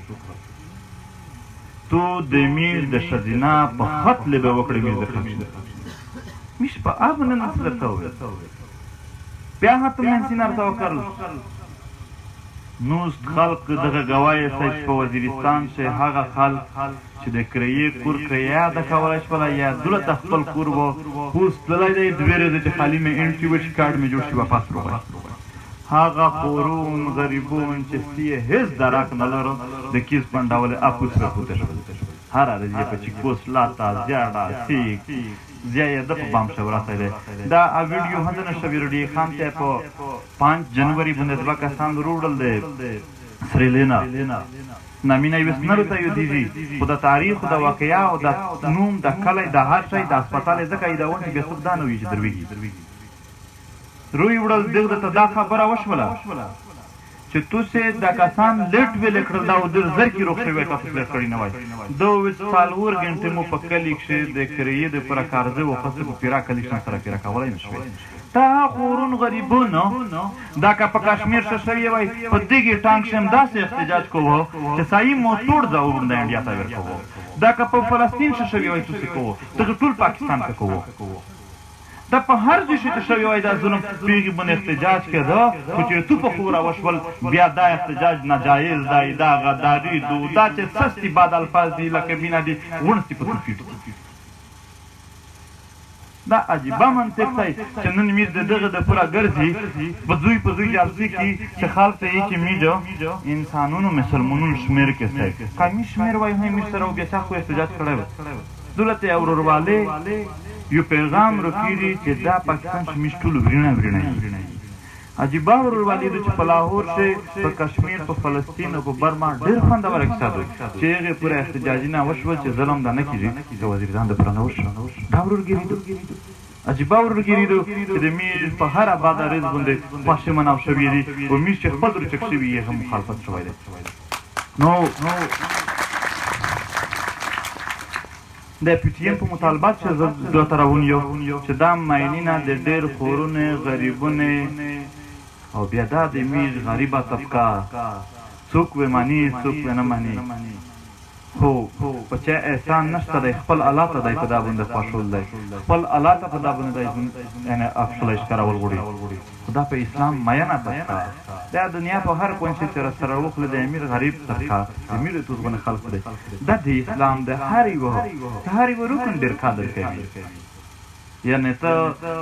تو د میز د ښځینه په خط لبه وکړې میز د خمشنه میش په آب نه نس درته وویل بیا هته منسینه ورته وکړل نوست خلق دغه ګوایه سچ په وزیرستان چې هغه خلق چې د کرایې کور کرایه د کولای شوله یا دولت خپل کور و اوس تللی دی دوې ورځې چې خالي مې انټي وچ کارډ مې جوړ شي واپس راغی هغه خورون غریبون چې سیه هیڅ دراک نه لرو د کیس پنډاول اپوس راپوته شول هر ورځ په چیکوس لاتا زیاډه سیک زیاده د په بام شوراته دی دا ویډیو هم د نشویرډي خان ته په 5 جنوري باندې دوه کسان وروړل دی سریلینا نامینه یې وسنرو ته یو دیږي خو د تاریخ د واقعیا او د نوم د کلی د هر شی د هسپتال ځکه یې دا ونه چې بېڅوک دا نه وي چې درویږي روی وړل دغه ته دا خبره وشوله چې توسې دا کسان لیټ ویلې کړل دا ډېر زر کې روغ شوی تاسو لیټ کړی نه وای دو څلور غنټې مو په کلي کښې د کرایې دپاره کارزه وخصه په پیرا کلیشن سره پیرا کولی نه شوی تا خورون غریبونو دا که په کشمیر ښه شوی وای په دغې ټانک کښې هم داسې احتجاج کوو چې سایي مو توړ ځوون د انډیا ته ورکوو دا که په فلسطین ښه شوی وای توسې کوو دغه ټول پاکستان ته کوو دا په هر ځای چې شوی وای دا ظلم پیغې باندې احتجاج کېده خو چې تو په خو راوشول بیا دا احتجاج ناجایز دی دا غداري دو دا چې سستي باد الفاظ دي لکه مینه دي غونستي په توفیټ دا عجیبه منطق دی چې نن میر د دغه د پوره ګرځي په زوی جلسې کې چې خلق ته یې چې میجو انسانونو مسلمانونو شمېر کې ستی کمی شمېر وایي هم میر سره و بیا چا خو احتجاج کړی و دولت یې وروروالی یو پیغام رکېږي چې دا پاکستان چې میش ټولو وریڼه عجیبه وروروالی ده چې په لاهور شي په کشمیر په فلسطین او په برما ډېر خوندور اقتصاد وي چې هغې پوره احتجاجونه وشول چې ظلم دا نه کېږي د وزیرستان دپاره نه وشو دا ورورګیري ده عجیبه ورورګیري ده چې د میر په هر آباد اریز باندې خوښې مناو شوي دي او میر چې خپل روچک شوي یې هم مخالفت شوی دی نو د پی ټي ایم په مطالبات چې زه دوه ته راونیو چې دا ماینینه د ډېر خورونه غریبونه او بیا دا د میر غریبه طبقه څوک وې مني څوک وې نه مني خو په چا احسان نشته دی خپل الله ته دی په دا باندې خوښول دی خپل الله ته په دا باندې دی یعنې افسوله ښکارول غواړي خو دا په اسلام مینه طبقه دا دنیا په هر کونج چې سره وخله د امیر غریب طبقه د امیر توزغونه خلق دی دا د اسلام د هر یوه رکن ډېر قدر کوي یعنې ته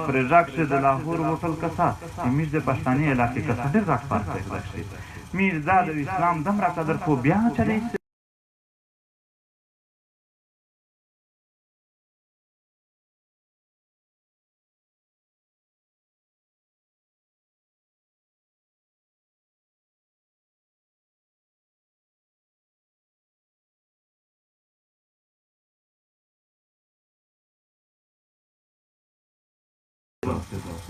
پرې غږ شې د لاهور هوټل کسه میر د پښتاني علاقې کسه ډېر غټ فرق دی غږ شي میر دا د اسلام دومره قدر خو بیا چلی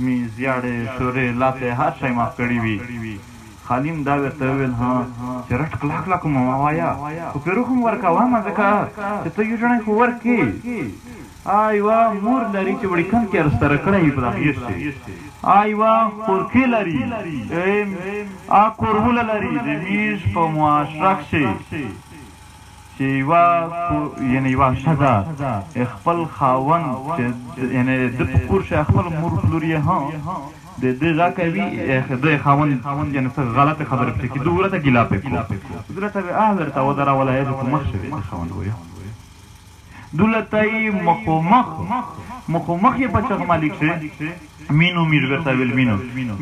می زیاړې شورې لاپې هر شی ماف کړي وي خالیم دا ورته وویل ها چې رټ کلاک مه ووایه خو پیروخ هم ورکوه ما ځکه چې ته یو ژڼی خو ورکې یوه مور لري چې وړیکن کې رستره کړی وي په دغه یش شي یوه خورکې لري کوربوله لري د میش په معاشره کښې چې یوه ښځه خپل خاوند چې یعنې د په کور شي خپل مور پلور یې هم د ده غږ کوي د خاوند یعنې څه غلطې خبرې پرې کړي ده ورته ګیلا پرې کړو ده ته ورته ودروله یې په مخ شوې د خاوند ویو دولته یې مخامخ یې په چغ مالک شي مینو میر ورته ویل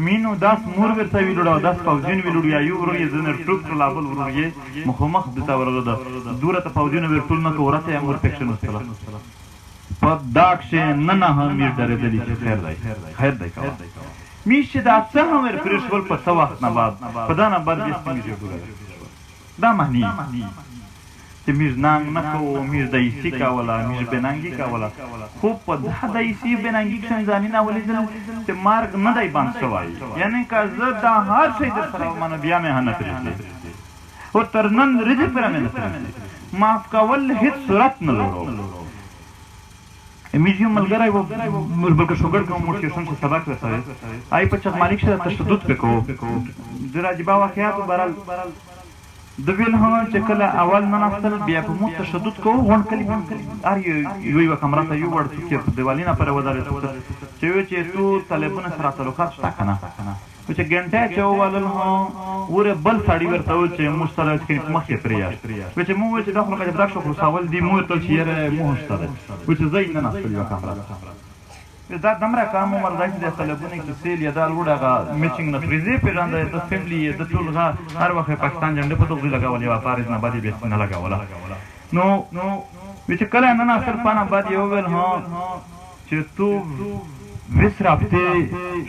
مینو داس مور ورته ویلوړه او داس پوځیون ویلوړ یا یو ورور یې زه نرټوک کړله بل ورور یې مخامخ دته ورغله دوره ته پوځیونه ورټول نه که ورته یې مور پکښې نوستله په دا کښې نه هم میر ډارېدلي چې خیر دی کوه میش چې دا څه هم ورپرې شول په څه وخت نه بعد په دا نه بعد بیسته میر جوړه دا معنی چې میر ننګ نه کوو میر دایسي کوله میر بننګي کوله خو په دا دایسي بننګي کښې ځاني نه ولیدل چې مرګ نه دی بند شوی یعنې که زه دا هر شی در سره ومنه بیا مې نه پرېږدي خو تر نن ورځې پوره مې نه پرېږدي معاف کول هېڅ صورت نه لرو میر یو ملګری و بلکې شوګر کوم موټیوشن چې سبق رسوي په چغمالي کښې تشدد پې کوو ډېر عجیبه واقعات برال د ویل هم چې کله اول نناستل بیا په موږ تشدد کوو غونډ کلي هر یوه کمره ته یو وړ څوک یې په دیوالي نه پرې ودرېد چې ویل چې څو طالبونه سره تعلقات شته که نه چې ګنټه چې وویل هم وره بل سړي ورته وویل چې موږ سره په مخ یې پرېیاست چې موږ وویل چې دا خو لکه برک شو خرڅول دي موږ ورته چې یاره موږ شته دی چې زه یې نناستل یوه کمره دا دومره کم عمر دی چې د طالبونه کیسې یا دا لوړ هغه میچنګ نه پرېږدي پېژانده د فیملي د ټول هر وخت یې پاکستان جنډې په توګه لګولې وه پارز نه بعد یې بیا نه لګوله نو چې کله نناستل پانه بعد یې وویل چې تو 20 رابطې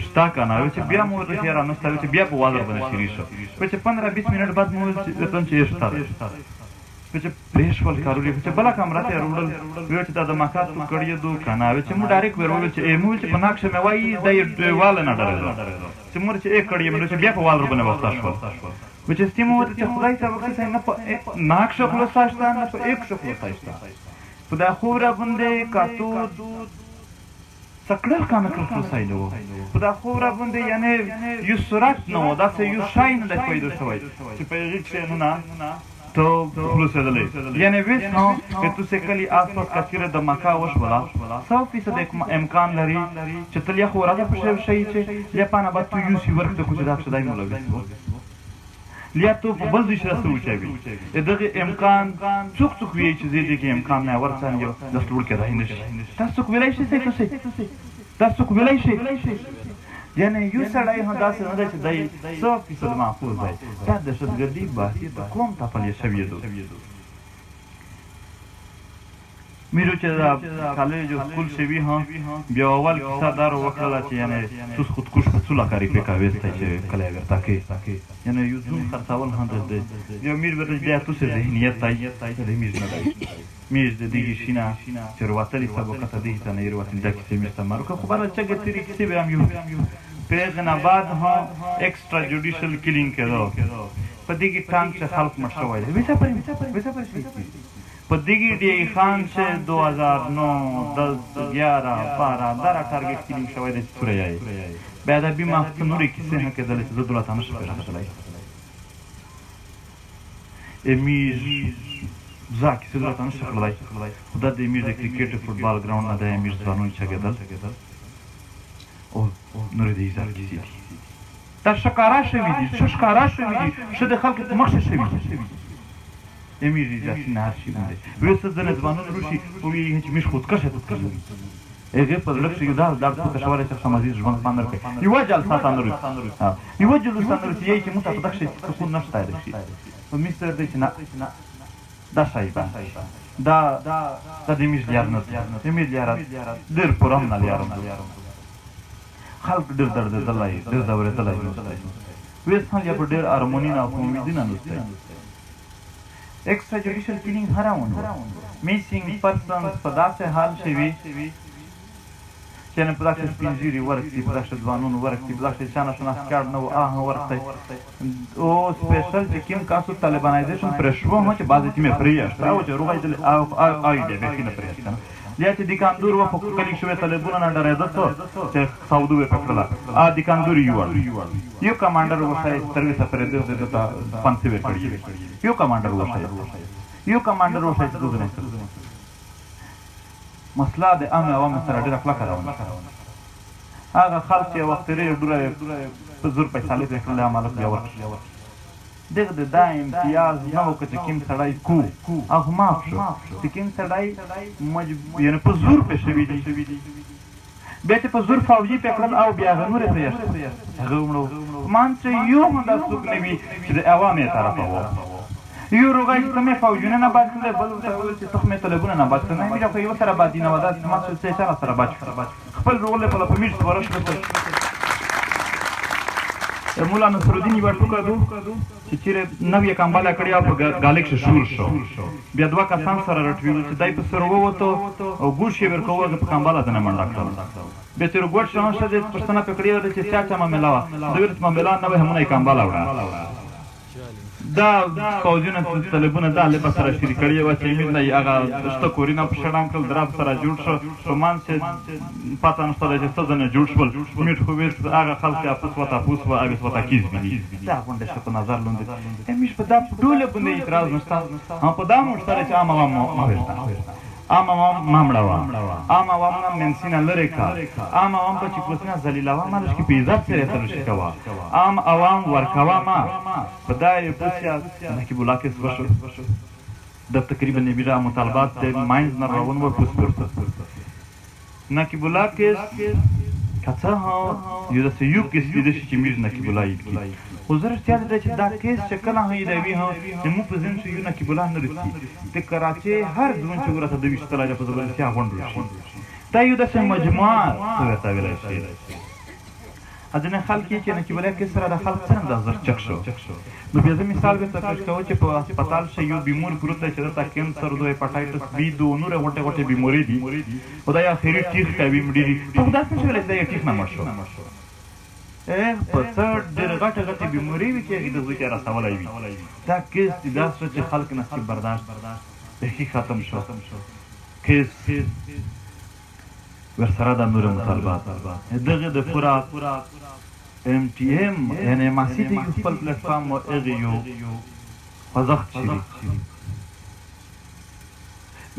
شته که نه چې بیا مو ورته ښه رانسته چې بیا په واضح باندې شروع شو چې 15-20 منټ بعد مو وویل چې یې شته دی چې پرې شول کارونه چې بله کمره ته یې راوړل ویل چې دا د مکات تو کړی دو که نه چې موږ ډایرکټ ور وویل چې مو ویل چې په ناکښه مې وایي دا یې واله نه ډارېدو چې موږ چې کړی یې چې بیا په والر باندې وخته شول چې ستیم وته چې خدای ته وکړي نه په ناکښه خلاصه شته نه په ایکښه خلاصه شته په دا خوره باندې کاتو سکړل کانه خلاصای نو په دا خوره باندې یعنی یو سرعت نو داسې یو شای نه دی پیدا شوی چې په هغې کښې نه تو خلاصېدلی یعنې ویس نو که تو سې کلي آس پاس کچېره د مکه وشوله 100% امکان لري چې تل یخ ورځه په شی چې بیا پانه بعد تو یوسي ورک ته کو چې دا څه دی مولوي لیا تو په بل ځای سره وچوي دغه امکان څوک وی چې دې کې امکان نه ورڅان یو د ټول کې راځي نشي تاسو ویلای شئ تاسو ویلای شئ یعنی یو سړی هم داسې نه دی چې دی 100% محفوظ دی دا دهشتګردي باسي په کوم تپل شوی دی میرو چې دا کالج او سکول شوی هم بیا اول کیسه دار وکړه چې یعنی څوس خودکش په څولا کاری په کاوي چې کله ورته کې یعنی یو ځون خرڅول هم دی یو میر ورته بیا تاسو ذهنیت تای د میز نه دی میز د دې شینا چې ورواتلی سبق ته دې ته نه ورواتل د کیسې مستمر کو خبره چې ګټري کیسې به هم یو پیغنا بعد هم ایکسترا جوډیشل کیلینګ کړو په دې کې ټانګ څخه خلق مشوي ویسا پر په دې کې دی خان سے 2009 10 11 12 دا ټارګټ کیلینګ شوی دی سوريای بیا دا بیمه نورې کیسې هم کېدل چې د دولت هم شپه راغلی امیز زاکی سے دولت هم شپه راغلی خدا د امیز د کرکټ فوټبال ګراوند نه د امیز ځانونه چګېدل او نور دې ځل کیږي دا شکارا شوی دي شکارا شوی دي چې د خلک په مخ شوی دي امیر دې نه هرشي باندې ورسته د ځوانانو روشي او یې چې مش خود کشه هغه په لږ شي دا په شواره چې سمازي ژوند پاندر کوي یو جلسه تاندرو یو جلسه تاندرو چې موږ په دغه شي څه نه شته شي په مستر دې چې نه دا شای دا د دې یار نه دې یار ډېر پرم نه یار خلق ډېر درد دلای ډېر دورې دلای وېس هم یا په ډېر هارمونی نه په امید نه نوسته ایکسترا جوډیشل کیلینګ هراوند میسینګ پرسنز په داسې حال شوي چې نه په داسې سپینځیري ورکړي په داسې ځوانونو ورکړي په داسې چا نشناخت کارډ نه و ورکړی او سپیشل چې کوم کاسو طالبانایزیشن پرې شو هم چې بعضې چې مې پرېیښت او چې روغېدل او یې دی بیخي نه پرېیښت کنه یا چې دیکاندور و په کلیک شوی طالبونه نه ډارېده څه چې سعودو یې پکړله دیکاندور یو کمانډر وشای سرویسه پرېږدي د ته پنسې ورکړي یو کمانډر وشای چې دوه نه مسله د عام عوامو سره ډېره کلکه روانه هغه خلک چې وخت تېرې ډوره په زور پیسې لیدل کړل عمله بیا ورکړي دغه د دا امتیاز نه و که چې کوم سړی کو هغه معاف شو چې کوم سړی یعنې په زور پې شوي دي بیا چې په زور فوجي پې کړل او بیا هغه نورې پرېښت هغه ومړو مان چې یو هم دا څوک نه وي چې د عوام یې طرفه و یو روغای چې تمې فوجونه نه باد کړل بل ورته وویل چې ته خو مې طالبونه نه باد کړل نه مې خو یو سره بادي نه وه دا ما څه چا سره باد کړل خپل روغلی په میټ سپاره شو مولا نصرالدین یوه ټوکه دو چې چیرې نوې کمباله کړې وه په ګالک شه شور شو بیا دوه کسان سره راټوي چې دی په سر ووتو او ګوډ یې ورکوه هغه په کمباله ته نه منډه کړل بیا چې ګوډ شه ښځې پښتنه پې کړې وه چې چا چا معامله وه ده ویل چې معامله نه وه همونه یې کمباله وړه دا فوجونه طالبونه دا لبه سره شریک کړې وه چې امید نه هغه شته کورونه په شړام کړل دراب سره جوړ شو په منځ چې پته نشته ده چې څه ځنې جوړ شول میټ خو ویس هغه خلک اپوس و تاپوس و اوس و تاکیز بیني دا غونډه شه په نظر لاندې همیش په دا ټوله باندې اعتراض نشته هم په دا مشتره چې عام عوام عام عوام مامړه وه عام عوام نه منسینه لرې که عام عوام په چې کوسنه ذلیلوه ما لږ کې په عزت سره یې تلوشي کوه عام عوام ورکوه ما په دا یې پوسیا نقیب الله کیس وشو د تقریبا نبیره مطالبات د ماینز نه راون و پوس پرته نقیب الله کیس که څه هم یو داسې یو کیس لیده شي چې میر نقیب الله یې خو زه رښتیا دی چې دا کیس چې کله هم یادوي هم چې موږ په ذهن چې یو نقیب الله نه رسي د کراچۍ هر ځوان چې ورته د ویشتل په زبردستیا غونډ وشي دا یو داسې مجموعه څه ورته ویلی شي ځینې خلک یې چې نقیب الله کیس سره د خلک څرنګه دا زر چک شو نو بیا زه مثال درته پیش کوم چې په هسپتال شه یو بیمور پروت دی چې دلته کینسر دو هیپاټایټس بي دو نورې غوټې غوټې بیمارۍ دي خو دا یې اخري ټیغ کوي مړي دي ته خو داسې نشي ویلی چې دا یې ټیغ نه مړ شو په څه ډېرې غټې غټې بیمارۍ وي چې هغې د زوی ته رسولی وي دا کیس دي دا شو چې خلک نصیب برداشت بیخي ختم شو کیس ورسره دا نور مطالبات دغه د پوره ام ټي ام یعنې ماسي د یو خپل پلیټفارم و هغې یو خوځښت شریک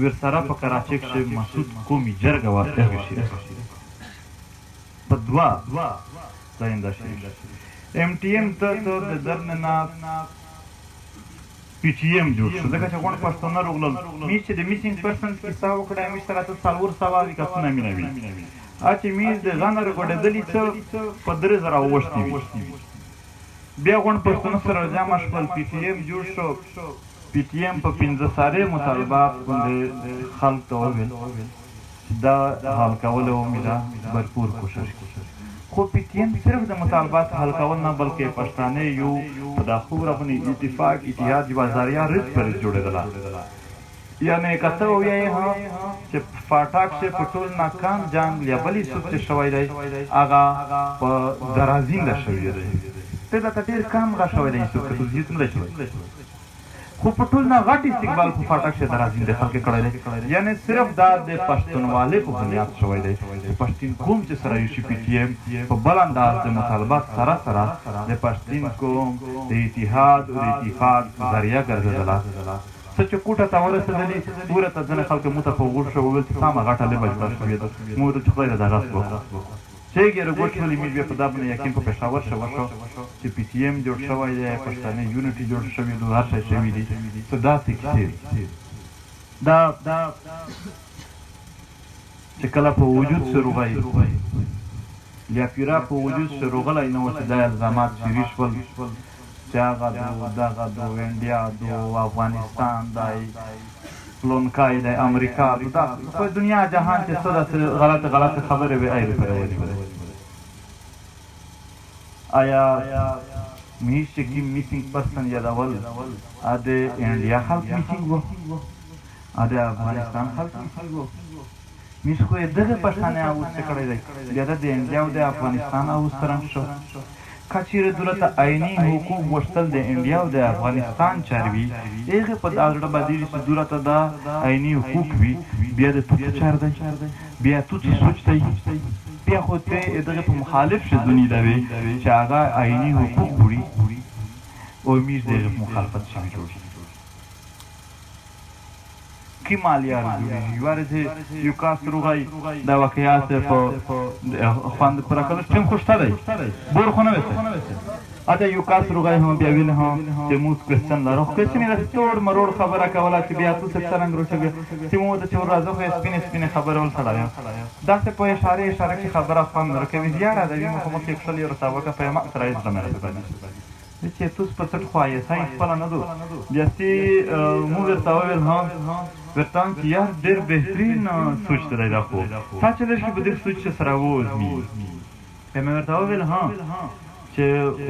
ورسره په کراچۍ کښې مسعود قومي جرګه وه هغې شریک په دوه ځایونه شریک ام ټي ام ته د درننه پی ټي ایم جوړ شو ځکه چې غونډ پښتانه راغلل مې چې د میسینګ پرسن کیسه وکړه مې سره ته 400 کسونه مینوي چې مې د غنر غوډېدلې څه په 3000 اوښتي وي بیا غونډ پښتانه سره جمع شول پی ټي ایم جوړ شو پی ټي ایم په 15 ساره مطالبات باندې خلک ته وویل دا حل کول امید भरपूर کوشش خو پی ټي ایم صرف د مطالبات حل کول نه بلکې پښتانه یو په داخور خپل اتفاق اتحاد بازاریا رز پر جوړېدل یعنی کته وایي ها چې فاټاک سے پټول ناکام جنگ یا بلی سوت شوی دی اغا په درازینده شوی دی ته دا ډیر کم غا شوی دی چې څه هیڅ نه شوی خو پټول نه غټ استقبال په فاټاک سے درازینده خلک کړی دی یعنی صرف دا د پښتونوالې په بنیاد شوی دی پښتون قوم چې سره یو شي پی ټي ایم په بل انداز د مطالبات سره د پښتون قوم د اتحاد او اتفاق ذریعہ ګرځېدله څه چې کوټه ته ورسېدلې پوره ته ځنې خلک مو ته په غوږ شو وویل چې سمه غټه لبه جوړه شوې ده مو ورته چې خدای ته دغه وکړه چې ګېره ګوټ شولې مې بیا په دا باندې یقین په پېښور شو چې پی ټي ایم جوړ شوی دی پښتانه یونټي جوړ شوي دي هر شی شوي دي څه داسې کیسې دا چې کله په وجود سروغی یا پیرا په وجود سروغلی نه و چې دا الزامات شري شول چې هغه دغه د انډیا د افغانستان دی پلونکای دی امریکا دا په دنیا جهان کې څه داسې غلطه خبرې وې ایرې پرې آیا میش چې میسینګ پرسن یادول د انډیا خلک میسینګ و د افغانستان خلک میسینګ و میش خو یې دغه پښتانه اوسه کړی دی بیا د انډیا او د افغانستان اوس سره شو کچیرې دولت عیني حقوق غوښتل د انډیا او د افغانستان چاروي هغه په دغه باندې چې دولت دا عیني حقوق وي بیا د توت چار دی بیا توت سوچ دی بیا خو ته دغه په مخالف شدونی دی چې هغه عیني حقوق وړي او میز دغه مخالفت شوی جوړ کی مالیار جوړیږي ورته یو کاس روغای دا واقعیات په خواند پر کله ټیم خوشته دی بور خو نه وسه اته یو کاس روغای هم بیا ویل هم چې موږ کوشن لرو خو چې نه ستور مرور خبره کوله چې بیا تاسو څنګه روشګه چې موږ د چور راځو خو سپینه خبره ول سره دا څه په اشاره کې خبره فهم راکوي زیاده د موږ کوم څه خپل یو رساوکه په ما سره یې چې تاسو په څه خوایې ساين خپل نه دو بیا چې موږ ورته ویل هم ورته چې یار ډېر بهترین سوچ دی دا خو تا چې لږ به دې سوچ سره وځي مې ورته ویل ها چې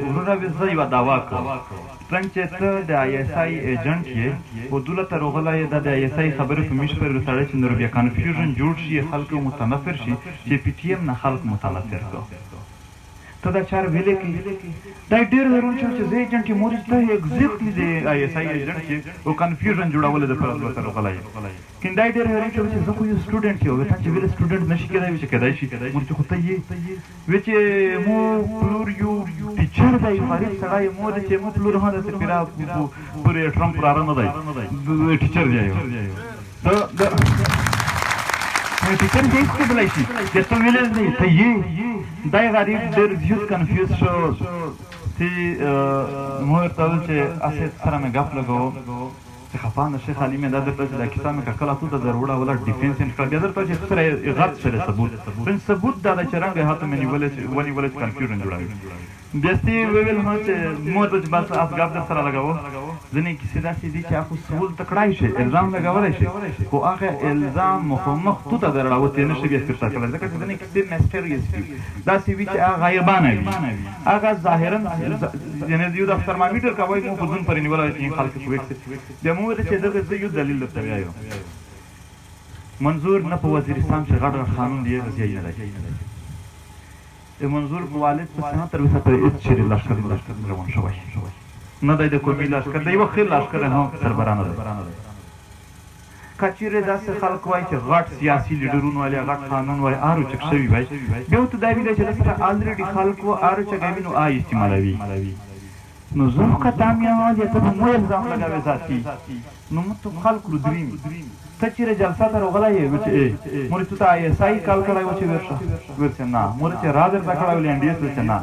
ورونه به زه یو داوا کوم څنګه چې ته د آی اس آی ایجنټ یې او دولت راغلی د آی اس آی خبرې په میش پر وساړی چې نور بیا کنفیوژن جوړ شي خلک متنفر شي چې پی ټی ایم نه خلک متنفر کو ته دا چار ویلې کې دا ډېر ورون چې زه ایجنټ کې مورځ ته ایگزیکټلی دی آی اس آی ایجنټ کې او کنفیوژن جوړول د پر وسره غلای کیندا ډېر ورون چې زه خو یو سټوډنټ یم وته چې ویل سټوډنټ نشي کېدای چې کېدای شي ورته خو ته یې وچې مو پلور یو ټیچر دی فارغ سړی مو چې مو پلور هغه د پیرا پورې ټرمپ را نه دی ټیچر دی ته ټیچر دې څه بلای شي چې ته ویل دی ته یې دا غریب ډېر زیات کنفیوز شو چې مو ورته ویل چې اسې سره مې غف لګو چې خفا نه شي خالي مې دا درته چې دا کیسه مې کله تو د ضروره ولا ډیفنس ان کړه درته چې سره غلط سره ثبوت دا چې رنګ هاته مې ونیول چې کنفیوژن جوړاوي بیستی ویل هم چې مو ته بس اسګاب در سره لګاو ځنې کیسې داسې دي چې هغه سوال تکړای شي الزام لګولای شي خو هغه الزام مخ تو ته دراوته نشي بیا څه کړل ځکه چې ځنې کیسې میسټریس دي داسې وی چې هغه غیبانه وي هغه ظاهرا یعنی یو د ترمامیټر کوي مو په ځون پر نیولای چې خلک کوي بیا مو ته چې دغه یو دلیل درته وایو منظور نه په وزیرستان چې غړ قانون دی ځای نه دی منظور والد په سنت تر وسه پر هیڅ شری لشکر روان شوی نه د کومي لشکر دی وخت لشکر هم سربرانه دی کچیره داسې خلک وای چې غټ سیاسي لیډرونو والا غټ قانون وای ارو چک شوی وای بیا ته دا ویل چې دا الریډي خلک و ارو چک غوینو آی استعمالوي نو زه خو کته ام یم یا ته به مو الزام لګوې ذاتي نو موږ ته خلق رو دریم ته چیرې جلسه ته راغلی یې چې مورې تو ته آی ایس آی کال کړی و چې ورشه ورشه نه مورې چې را درته کړی و لینډ ایس ورشه نه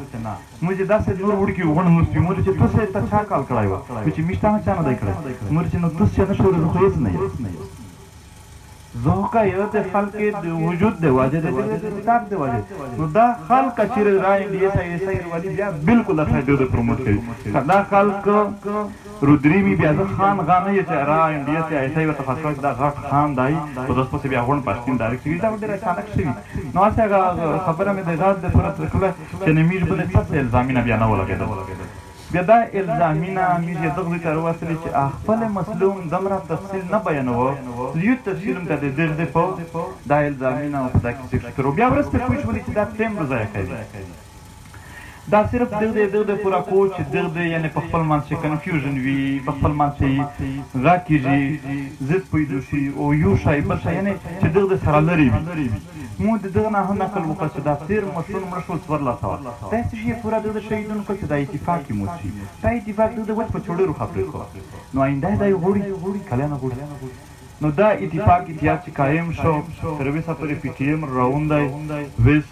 موږ چې داسې نور وړکي وغڼ مستي مورې چې تاسې ته چا کال کړی و چې میشته چا نه دی کړی مورې چې نو تاسې چې نه شورې زه خو هېڅ نه یم زوکا یو د خلق د وجود د واجد د کتاب د واجد نو دا خلق چې را انډي ایس آی ایس آی والی بیا بالکل اته د پروموټ کوي دا خلق رودریمی بیا د خان غانه چې را انډي ایس آی ایس آی وته خاصه دا غټ خان دای په داس په بیا غون پښتون ډایرکټ شي دا ډېر اچانک شي نو هغه خبره مې د غاز د پرت کله چې نمیج بل څه الزامینه بیا نه ولګیدل بیا دا الزامینه میږي دغه تر واسطه چې خپل مسلوم دمره تفصیل نه بیانوه یو تفصیل ته د دې په دا الزامینه او دا کیسه تر بیا ورسته کوم چې دا ټیم ضایع کوي دا صرف دغه پورا کوچ دغه یعنی په خپل منځ کې کنفیوژن وي په خپل منځ کې غاکیږي زد پیدا شي او یو شای بل شای یعنی چې دغه سره لري مو دغه نه نقل وکړه دا تیر مشون مرشو ورلا تا دا چې پورا دغه شهیدون کو چې د اتفاقی مو شي دا اتفاق دغه وڅ په چوڑو خبرې کو نو آینده دا غوړي کله نه غوړي نو دا اتفاق اتحاد چې قائم شو تر وسه پرې پی ټی ایم راوندای وس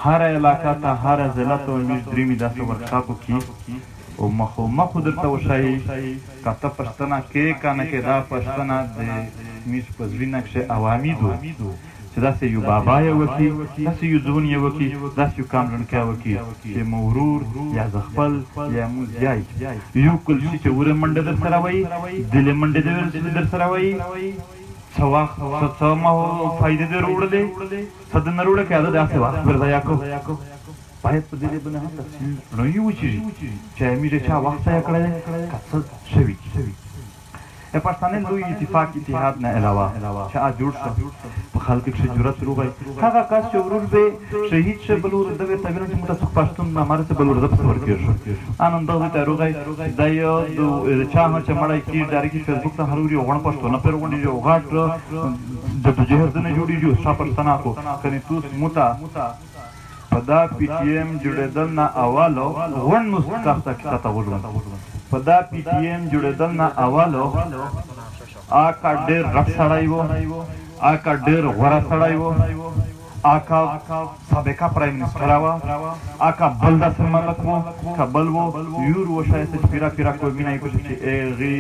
هر علاقه ته هر ضلع ته میش درېمې داسې ورکشاپو کې او مخو درته وښایي که ته پښتنه کې که نه کې دا پښتنه د میش په زړي نقشې عوامي دو چې داسې یو بابا یې وکړي داسې یو ځون یې وکړي داسې یو کامرنکی وکړي چې مورور یا زخپل یا موز یای یو کل شي چې وره منډه در سره وایي دلې منډې در سره وایي څه وخت څه فایدې در وړلې څه د نه وړه که ده داسې وخت ور ضایع کړو باید په دې باندې هم تفصیل رڼوي وچېږي چې همیشه چا وخت ضایع کړی دی که څه شوي پښتانه لوی اتفاق اتحاد نه علاوه چې ا جوړ شو په خلک کې جرأت روغی هغه کس چې ورور به شهید شه بلور د وی تبین چې متاسف پښتون ما مارته بلور د پسور کېږي آنند د روغی د یو د چا چې مړای کی ډایرکټ فیسبوک ته هروري وغون پښتون پر غونډي یو غاټ د جهاد نه جوړي جو شا پښتنه کو کني تو متا پدا پی ټی ایم جوړېدل نه اوالو غون مستقطه کې تا وژوند پدا پی ټی ایم جوړېدل نه اوالو آکا ډېر رټ سړی و آکا ډېر غوره سړی و آکا سابقه پرایم منسټر و آکا بل داسې ملک و که بل و یور و شایسته چې پیرا پیرا کوئی مینه یې کوشش چې هغې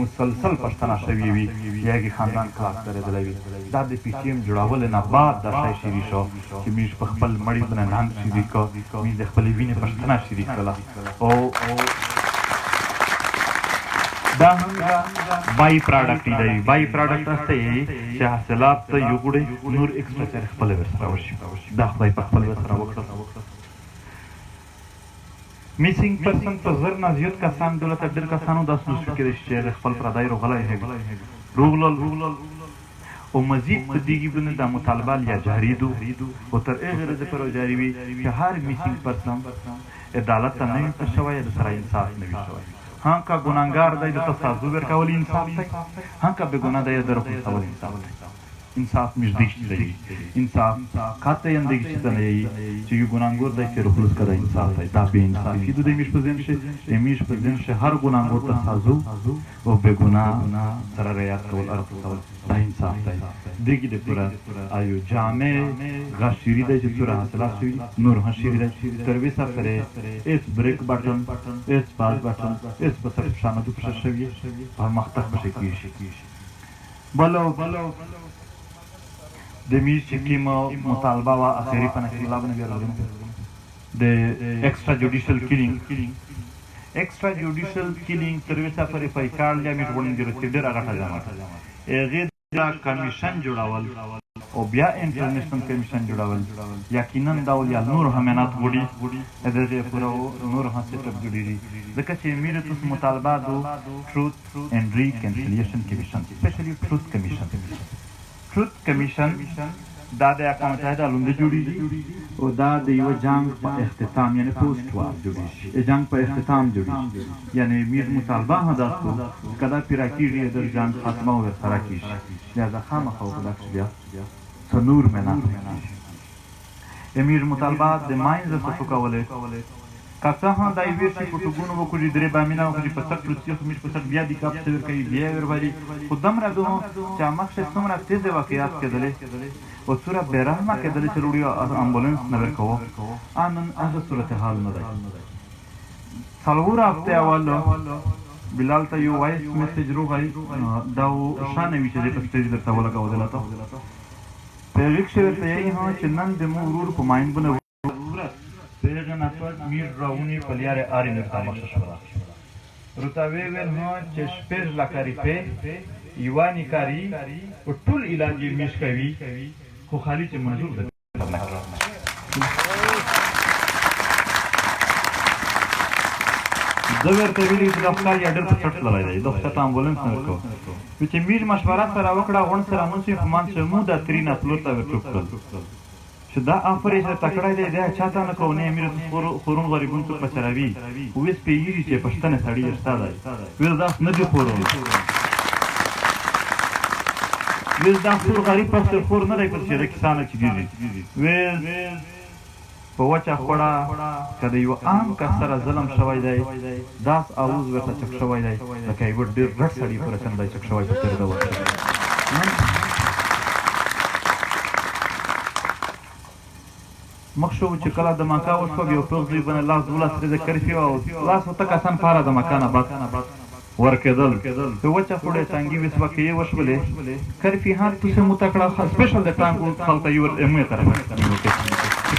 مسلسل پښتنه شوي وي یا هغې خاندان کلاس درېدلی وي دا د پی ټي ایم جوړولو نه بعد دا شی شروع شو چې موږ په خپل مړي باندې نهنګ شروع کړو موږ د خپلې وینې پښتنه شروع کړله او دا هم بای پراډکټ دی بای پراډکټ هسته یې چې حاصلات ته یو ګوړې نور ایکسټرا خپل ورسره وشي دا خدای په خپل ورسره وکړه میسینګ پرسن په زر نه زیات کسان دولت ډېر کسانو دا سوچ کړي چې خپل پردای روغلای هي روغلل او مزید په دیږي باندې دا مطالبه یا جاری دو او تر هغه ورځې پر جاری وي چې هر میسینګ پرسن عدالت ته نه وي شوی یا سره انصاف نه وي شوی ها که ګناهګار دی د تصادو ورکول انصاف دی ها که بې ګناه دی د رخصتول انصاف دی انصاف مزدیک دی انصاف کاته یندگی چې نه یی چې یو ګناهګار دی چې رخصت کړه انصاف دی دا به انصافي د میش په ځین شي میش په ځین شي هر ګناهګار تصادو او بې ګناه سره ریا کول ارتول دا انصاف دی دګي د پورا ایو جامع غشيري دی چې پورا حاصله شي نور هشيري دی سرویس پرې اس بریک بٹن اس پاس بٹن اس په سر شانه د پښه شوی په مختق بشي کیږي بلو د میش چې کومه مطالبه وا اخیری په انقلاب نه ګرځي د ایکسترا جوډیشل کیلینګ ایکسترا جوډیشل کیلینګ تر وسه پرې پایکار یا میټ وړاندې رسېدل راغټه جامه هغه د کمیشن جوړول او بیا انټرنیشنل کمیشن جوړول یقینا دا ول نور همینات غوړي دغه پورا نور هڅه تر جوړیږي ځکه چې میره تاسو مطالبه دو ټروث اینڈ ریکنسیلیشن کمیشن سپیشلی ټروث کمیشن ټروث کمیشن دا د اقوام متحده لومړی جوړیږي او دا د یو جنگ په اختتام یعنی پوسټ وار جوړیږي جنگ په اختتام جوړیږي یعنی میر مطالبه هدا کو کدا پیراکیږي د جنگ ختمه او سره کیږي لہذا خامخا وکړه بیا څنور منا امیر مطالبات د ماینز څخه کولې کاڅه ها دای ویر شي پټګونو وکړي درې بامینا وکړي په سټ پرسي خو مش په سټ بیا دی کاپ څور کوي بیا ور باندې خدام را دوه چې مخ څومره تیز واقعیت کېدلې او صورت به رحمه کېدلې چې وړي امبولانس نه ورکوه انن هغه صورت حال نه دی څلور هفته اول بلال ته یو وایس میسج روغی دا شانه وی چې په سټیج درته ولګاو دلته پیغک شوی ته یې ها چې نن د مو ورور په ماین بنه پیغه نفر میر راونی پلیاره آری نرتا مخشه شورا روتاوی ویل ها چې شپیج لکاری پی ایوانی کاری و طول علاجی میش کوي خو خالی چې منظور ده زه ورته ویلي چې دا ښکار یا ډېر په چټ تللی دی دا خو چاته امبولانس نه ورکوه چې میر مشوره سره وکړه غونډ سره مونږ چې فمان شمو دا ترینه پلور ته ورټوپ کړل چې دا آفر یې تکړه دی دا چاته نه کوو نه امیر خورون غریبون څوک بچروي اوس پیږي چې پښتنه سړی شته دی ویل دا نه دی خورون ویل دا خور غریب پښتون خور نه دی پر چې د کسانه چې ګیږي ویل په وچه خوړه که د یو عام کس سره ظلم شوی دی داس آوز ورته چک شوی دی لکه یو ډېر رټ سړي پورې چندی چک شوی په تېر ډول مخ شو چې کله دماکا وشوه بیا پغزوی بنه لاس 12 ورځې کرفي او لاس ورته کسان پاره دماکا نه بعد ورکېدل په وچه خوړه ټانګي وسوه کې یې وشولې کرفي هات توسه مو تکړه سپیشل د ټانګو خلک یو امه طرف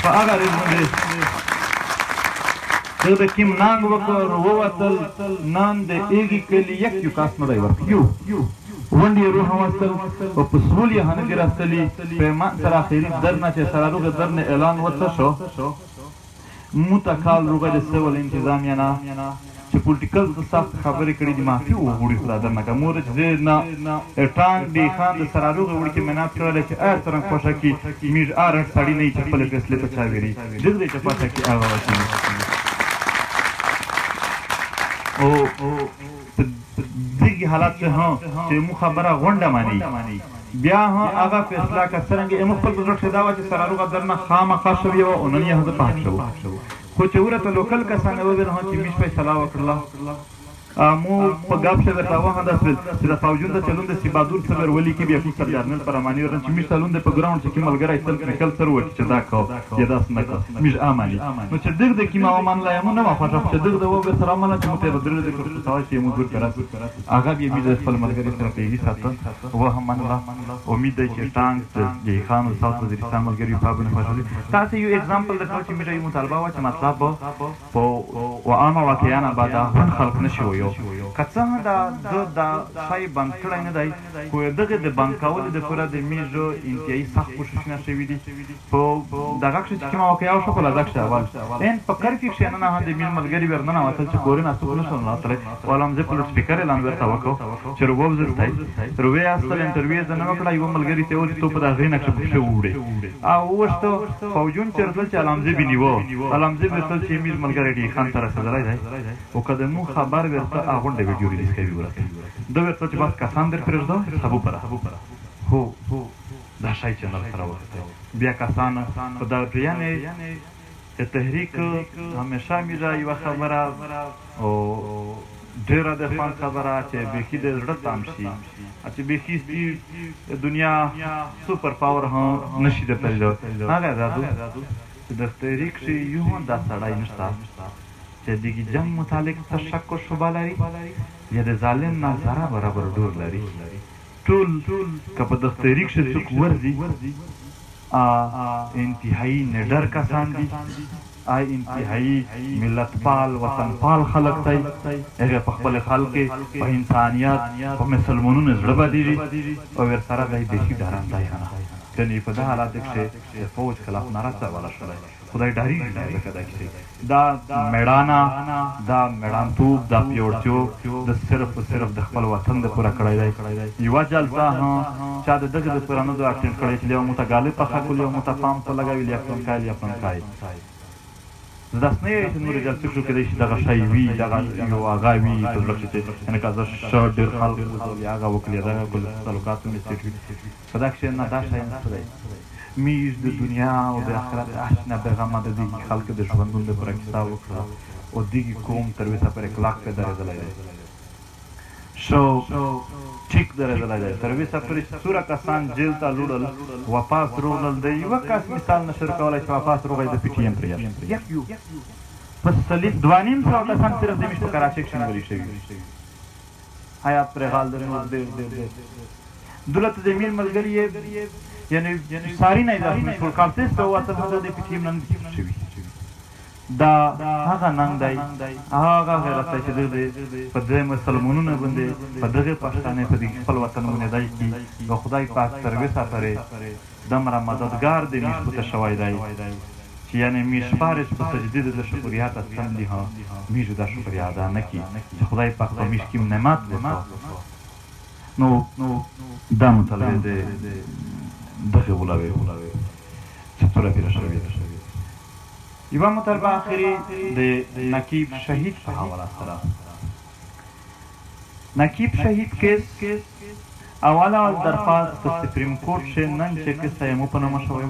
په هغه ریزونه د کیم نانګ وکړ ووتل نان د ایږي کلی یک یو کاس نه دی ورک یو ونډي روح واستل او په سهول یې هنګ راستلی په ما سره اخیری درنه چې سره روغ درنه اعلان وڅ شو متکال روغ د سیول انتظامیه نه چې پولیټیکل سخت خبرې کړې دي معافي وغوړي خو دا درنه که مور چې نه ټانګ دی خان د سره روغ وړي کې منات کړلی چې هر څرنګ خوښه کي میر هر سړي نه چې خپلې فیصلې په چا ویري ډېر دی چې خوښه کي هغه وکړي او دغه حالات چې ها چې مو خبره غونډه مانی بیا ها هغه فیصله که څرنګه امو خپل بزرګ شدا و چې سره روغ درنه خامخا شوی و او نن یې هغه پاک شو خو چې ورته لوکل کسان وویل ها چې میش فیصله وکړله مو په ګپ شه درته وخت داسې چې د فوجون د چلون د سیبادور صبر ولی کې بیا فکر جرنل پرمانی ورن چې میش چلون د په ګراوند چې کې ملګری تل نکل سر وټ چې دا کو یا داس نه کو میش امانی نو چې دغه د کیما ومن لا یم نو ما خوښ چې دغه د وګ سره مله چې مته بدل د کوم څه چې مو ګور کرا هغه بیا میز خپل ملګری سره پیږي ساته و هم من الله امید دی چې ټانګ د خان او ساوث وزیرستان ملګری په باندې خوشالي تاسو یو اگزامپل درکړم چې میږي مطالبه وا چې مطلب په و عامه واقعیانه بعد خلق نشي وي کڅه دا شای بند کړی نه دی خو دغه د بند کولو دپاره د میژو انتهایي سخت کوششونه شوي دي په دغه کښې چې کومه واقعه وشوه په لږ کښې اول این په کرفي کښې نن هم د میل ملګري ورننوتل چې کورې نه څوک نشول ننوتلی والم زه په لوډ سپیکر اعلان ورته وکړو چې روبوبزستی روی استل انټرویو یې زه نه وکړه یوه ملګري ته یې وویل چې تو په د هغې نه کښې په پښې ووړې او ووښته فوجون چې رسول چې علامزه بې نیوه علامزه بې رسول چې میز ملګری ډي خان ته رسېدلی دی او که د مو خبر ورته اغونډه ویډیو ریلیز کوي ورته ده ورته چې بس کسان در پرېږده سبو پره هو دا شی چې نر سره وخته بیا کسان په دغه یعنې د تحریک همیشه میره یوه خبره او ډېره د خوند خبره چې بیخي د زړه تام شي چې بیخي د دنیا سوپر پاور هم نشي درته لیدو هغه دادو چې د تحریک کښې یو هم دا سړی نشته چې دغه جنگ متعلق څه شک و شبه لري یا د ظالم نه ذره برابر ډور لري ټول که په دغه تحریک کښې څوک ورځي انتهایی نډر کسان دي انتهایی ملت پال وطن پال خلق دی هغه په خپل خلق په انسانیت په مسلمانونو زړه بدیږي او ورسره دی بیخي ډارنده نه کني په دغه حالات کښې د فوج خلاف ناره څه شولی خدای ډارېږي نه ځکه دا کښې دا مېړانه دا مېړانتوب دا پیوړتوب د صرف و صرف د خپل وطن دپاره کړی دی یوه جلسه چا د دغه دپاره نه ده اټینډ کړی چې یو موته ګالۍ پخه کړو یو موته پام ته لګوي یا پلنکای یا پلنکای زه داسې نه یې چې نورې جلسې کښو کېدای شي دغه شی وي دغه یو هغه وي په زړه کښې چې یعنې که زه ښه ډېر خلک یا هغه وکړي یا دغه تعلقات مې سیټ وي په دا کښې نه دا شی نشته دی میز د دنیا او د آخرت آشنا پیغام د دې خلک د ژوندون د پر کیسه وکړه او دغه قوم تر وسه پر اخلاق په درجه لري شو ټیک درجه لري تر وسه پر سوره کسان جیل ته لوړل واپس رولل د یو کس مثال نشر کولای چې واپس روغی د پی ټی ایم پر یو پس سلیب 2.5 کسان صرف د مشت کراچي کې شامل شوي حیات پر حال د نور د دولت د میر ملګری یعنی ساری نه اضافه ټول کارته په واسطه د پی ټی ایم نن شوي دا هغه نن دی هغه غیرت چې د په دې مسلمانونو باندې په دغه پښتانه په دې خپل وطن باندې دی کی او خدای پاک سرویس اپره دمر مددگار دې مشکو ته شوای دی چې یعنی میش پارس په سجدي د شکریات استم دی ها میجو د شکریا ادا نکي چې خدای پاک په میش کې نعمت وکړو نو دا مطلب دې دغه ولاوي چې تر پیره شوی یو مطلب اخري د نقیب شهید په حواله سره نقیب شهید کیس اوله درخواست په سپریم کورټ شه نن چې کیسه یې مو په نامه شوی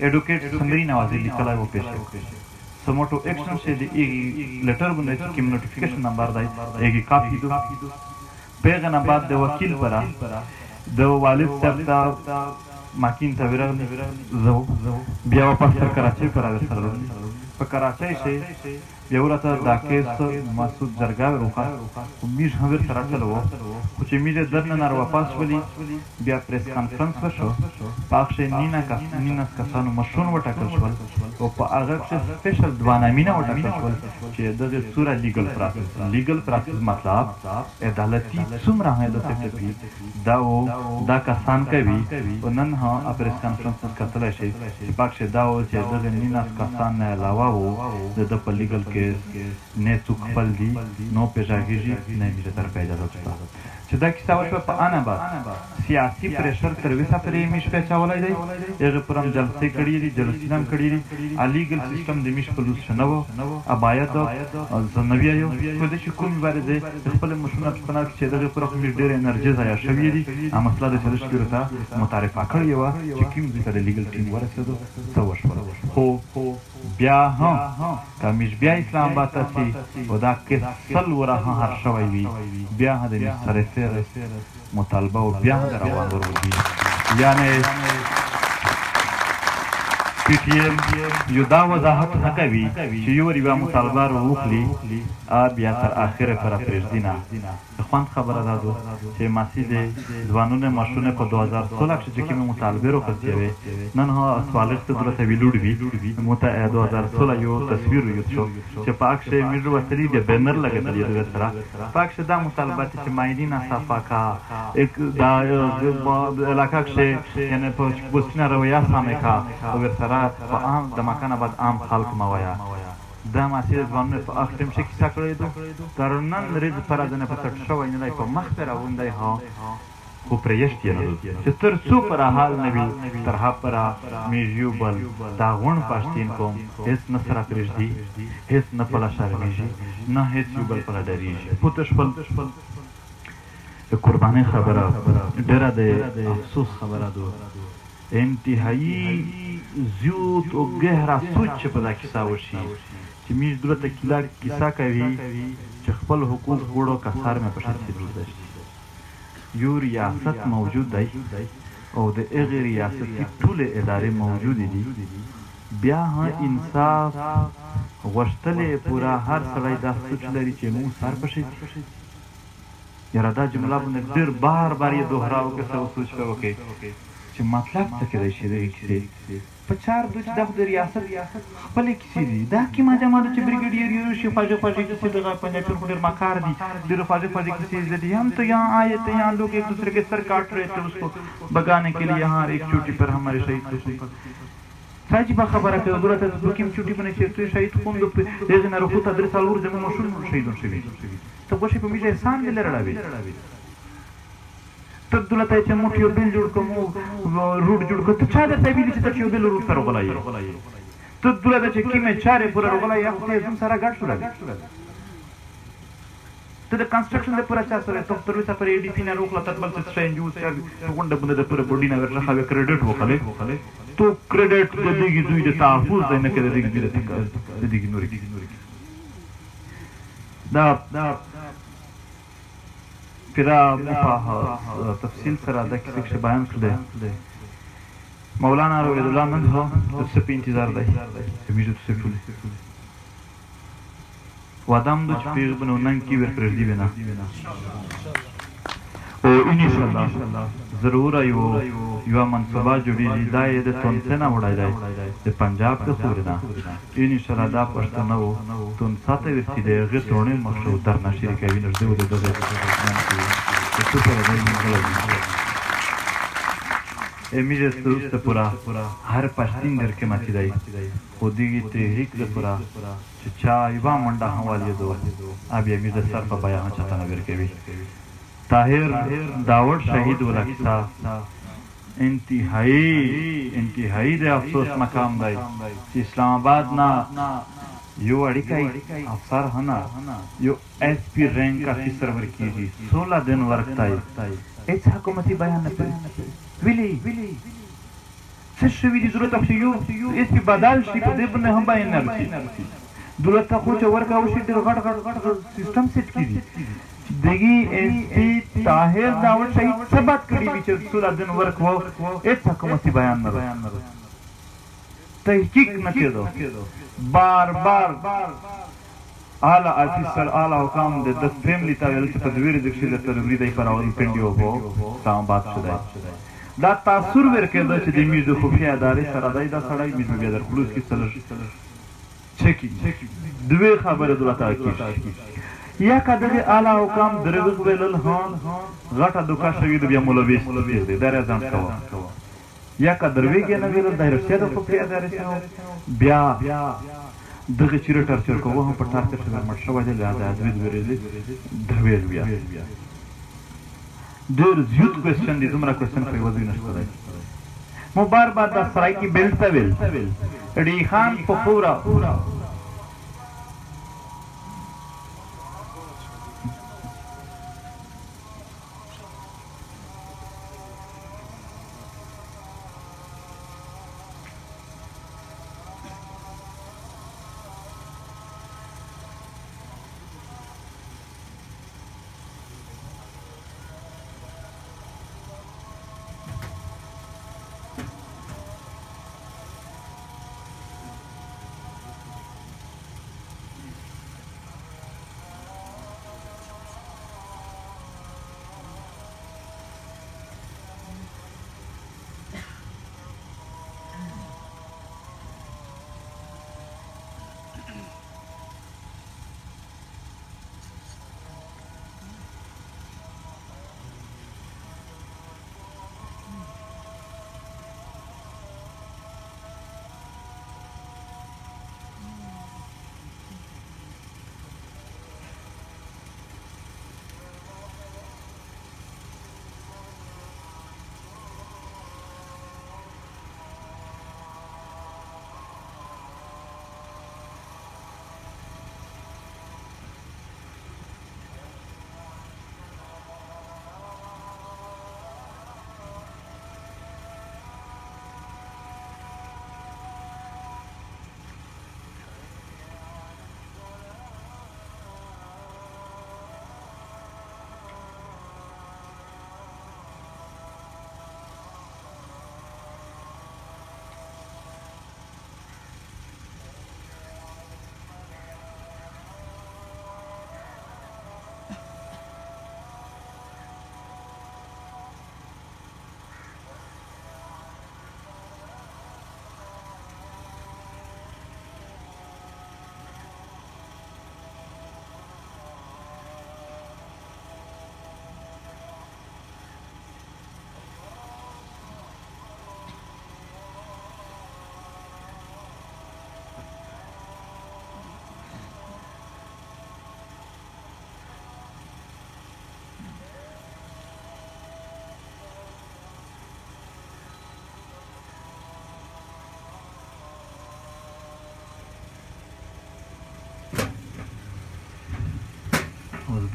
ایڈوکیٹ سندری نوازی لیکلا ہے وہ پیش ہے سموٹو ایکشن سے دی لیٹر بندے کی نوٹیفیکیشن نمبر دائی ایک کاپی دو پیغن بعد دے وکیل پرا دو والد صاحب تا ماکین تا ورغ زو بیا واپس تر کراچی پر سره په کراچۍ شي بیا ورته دا کیس مسعود جرګه روخه میز هم سره چلو خو چې میز درنه نار واپس ولی بیا پریس کانفرنس وشو پاکشه نینا کسانو مشون وټاکل شول او په هغه کې سپیشل دوانامینه وټاکل شول چې دغه سوره لیګل پراکټس مطلب عدالتي څومره هله څه دا کسان کوي او نن ها پریس کانفرنس کتل شي پاکشه دا و چې دغه نینا کسان نه علاوه وو د په لیګل کیس نه څوک خپل دي نو پیژاږي نه میشه تر پیدا وکړه چې دا کیسه وشوه په انا بعد سیاسي پریشر تر وسه پرې میش په چاولای دی هغه پرم جلسې کړې دي جلسې نام کړې دي الیګل سیستم د میش په لوس شنو اباید زنوی یو په دې کوم باندې خپل مشونه په نار چې دغه پر خپل ډېر انرژي ځای شوې دي ا مسله د شرش کړه متعارفه کړی و چې کوم ځای د لیګل ټیم ورسېدو څه وشول خو بیا هم کمیش بیا اسلام آباد ته او دا کیس سل وره هر شوی وي بیا د سره مطالبه او بیا روان ورودي یعنی پی ټی ایم یو دا وضاحت نه کوي چې یو ریبا مطالبه وروخلي بیا تر اخره پر پرېږدي نه خوند خبره ده چې ماسي د ځوانونه ماشونه په 2016 کې چې کوم مطالبه وکړي نن ها سوالښت درته ویلوړي مته 2016 یو تصویر یو چې پاکشه میرو وسلی د بنر لګیدل یو سره پاکشه دا مطالبات چې ماینینا صفاکا یک دا علاقه کې یعنی په پوسټنه رویا سمه کا او سره په عام د مکان بعد عام خلک موایا دا ماسي ځوانونه په اخرم شي کیسه کړی تر نن ریز پر ځنه په تټ شو نه په مخ پر راوندای ها خو پرېشتي نه چې تر څو پر حال نبی تر ها پر میجو بل دا غون پښتین کوم هیڅ نصر پرېشتي هیڅ نه پلا شرمېږي نه هیڅ یو بل پر ډریږي پوتش بل قرباني خبره ډېره د افسوس خبره ده انتهایی زیوت او گهرا سوچ په دا کیسه وشي چې میز درته کیسه کوي چې خپل حقوق وړو کثار مې پښه سیدل شي یو ریاست موجود دی او د هغې ریاستي ټولې ادارې موجودې دي بیا هم انصاف غوښتلې پوره هر سړی دا سوچ لري چې موږ سر پښې یاره دا جمله باندې ډېر بار یې دوهراو که څه سوچ به وکړې چې مطلب څه کېدای شي دغې کیسې په چار دو چې دا خو د ریاست خپلې کیسې دي دا کیما جما ده چې بریګیډیر یو شي خواږه کیسې دغه پنجابي خو ډېر مکار دي ډېر خواږه کیسې دي हम तो यहाँ आए थे यहाँ लोग एक दूसरे के सर काट रहे थे उसको भगाने के लिए यहाँ एक चोटी पर हमारे शहीद साजिबा خبره کوي ضرورت د کوم چوټي باندې چې شهید خوند په دغه نه روخه تدریس الور زمو مشون شهیدون شوی ته غوښې په میږي انسان دې لړاوي ته دلته چې موټ یو بل جوړ کوم روډ جوړ کوم ته چا د تبیل چې ته یو بل روډ سره غلای ته دلته چې کیمه چارې پر غلای یا خو زم سره ګډ شول ته د کنسټرکشن د پورا چا سره ته تر اوسه پر ADP نه روکلا تر بل څه شین یوز کړ غونډه بده د پورا بډی نه ورخه کریډټ وکړي تو کریډټ د دې دوی د تحفظ نه کړي د دې نوري دا پیدا په تفصیل سره د کیسه بیان کړل مولانا روید الله نن هو د سپی انتظار دی سمجه تو سپی وادام د چپیر بنو نن کی ور پر دی بنا او ان شاء الله ضرور یو منصبه جوړیږي دا د تونسنا وړای دی د پنجاب د خورنا ان شاء الله دا پښتنه وو تون ساته ورسې د غټونه مخلو در نشری کوي نو د دغه څه په اړه امیجه سروست پورا هر پشتین در که مچی دایی خودیگی تحریک ده پورا چه چایبا منڈا حوالی دو اب امیجه سر پا بیان چطا نبیر که بی طاہر داوڑ شہید والا کسا انتہائی ده افسوس مقام دائی چه اسلام آباد نا یو اڑیکائی افسر ہنا یو SP رینک افسر ورکی جی 16 دن ورکتائی ایچ حکومتی بیان نپری ویلی څه شوي دي ضرورت خو یو SP بدل شي په دې باندې هم بیان نه رسي دولت ته خو چې ورکاو شي ډېر غټ سیستم سیټ کړي دغه SP طاهر داوود شهید ثبت کړي چې 16 دن ورک وو هیڅ حکومتي بیان نه رسي تحقیق نه کېدو بار اعلی افیسر اعلی حکام د فیملی ته ویل چې تدویر د شي د تدویر دی پر اول پنډیو وو اسلام آباد شوی دا تاثر ورکړه چې د میز خفیه ادارې سره دای دا سړی میز بیا در خلوص کې سره چکی دوی خبره دلته کی یا کده اعلی حکام دروغ ویلل هان غټه دوکا شوی د بیا مولوی دی درې ځان کاوه یا کده ویګ نه ویل د رسید خفیه ادارې سره بیا دغه چیرې ټرچر کوو هم په ټارچر سره مړ شوی دی له ادوید ورېلې دویل بیا ډېر زیات کوېسچن دي دومره کوېسچن په یوه ځای نشته دی مو بار بار دا سرایکي بیلټ ته ویل ډي خان په پورا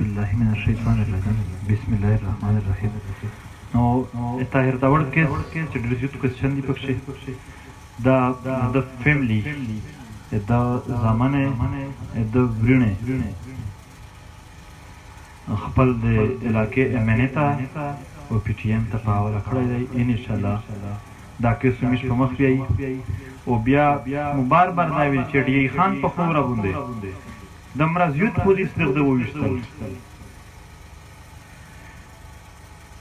بالله من الشیطان الرجیم بسم الله الرحمن الرحیم. نو طاهر داوړ کې چې ډېر زیات کوېسچن دي پکښې دا د فیملی د زمانې د وروڼې خپل د علاقې امنې ته او پی ټي ایم ته په حواله کړی دی. انشاءالله دا کیس زموږ په مخ بیایي او بیا مو بار بار دا ویل چې ډي خان په خوب راباندې دومره زیات پولیس دغه وویشتل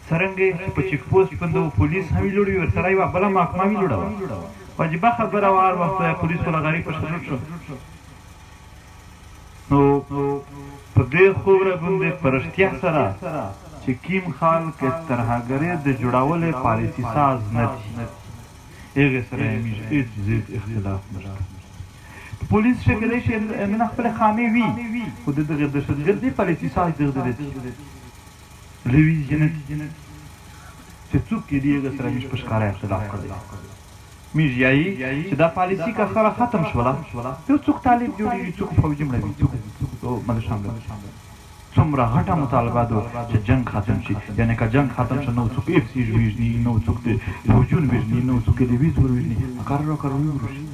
څرنګه چې په چیک پوسټ باندې پولیس هم ویلوړي ورسره یوه بله محکمه ویلوړه واجبه خبره وه هر وخت پولیس والا غریب په شروع شو. نو په دې خوب باندې په رښتیا سره چې کیم خلک ترهګرۍ د جوړولې پالیسي ساز نه دي هغې سره همیش هېڅ زیات اختلاف نشته. پولیس کېدای شي نه خپله خامې وي خو د دغې دهشتګردۍ پالیسي ساز دغه دی لویز جنت چې څوک یې دي هغه سره همیش په ښکاره اختلاف کړی میږ یایي چې دا پالیسي که خره ختم شوله یو څوک طالب جوړېږي څوک فوجي مړوي څوک ملشان څومره غټه مطالبه ده چې جنګ ختم شي یعنې که جنګ ختم شي نو څوک اف سیج وژني نو څوک د فوجون وژني نو څوک د ویز ور وژني کار را کار ویورو شي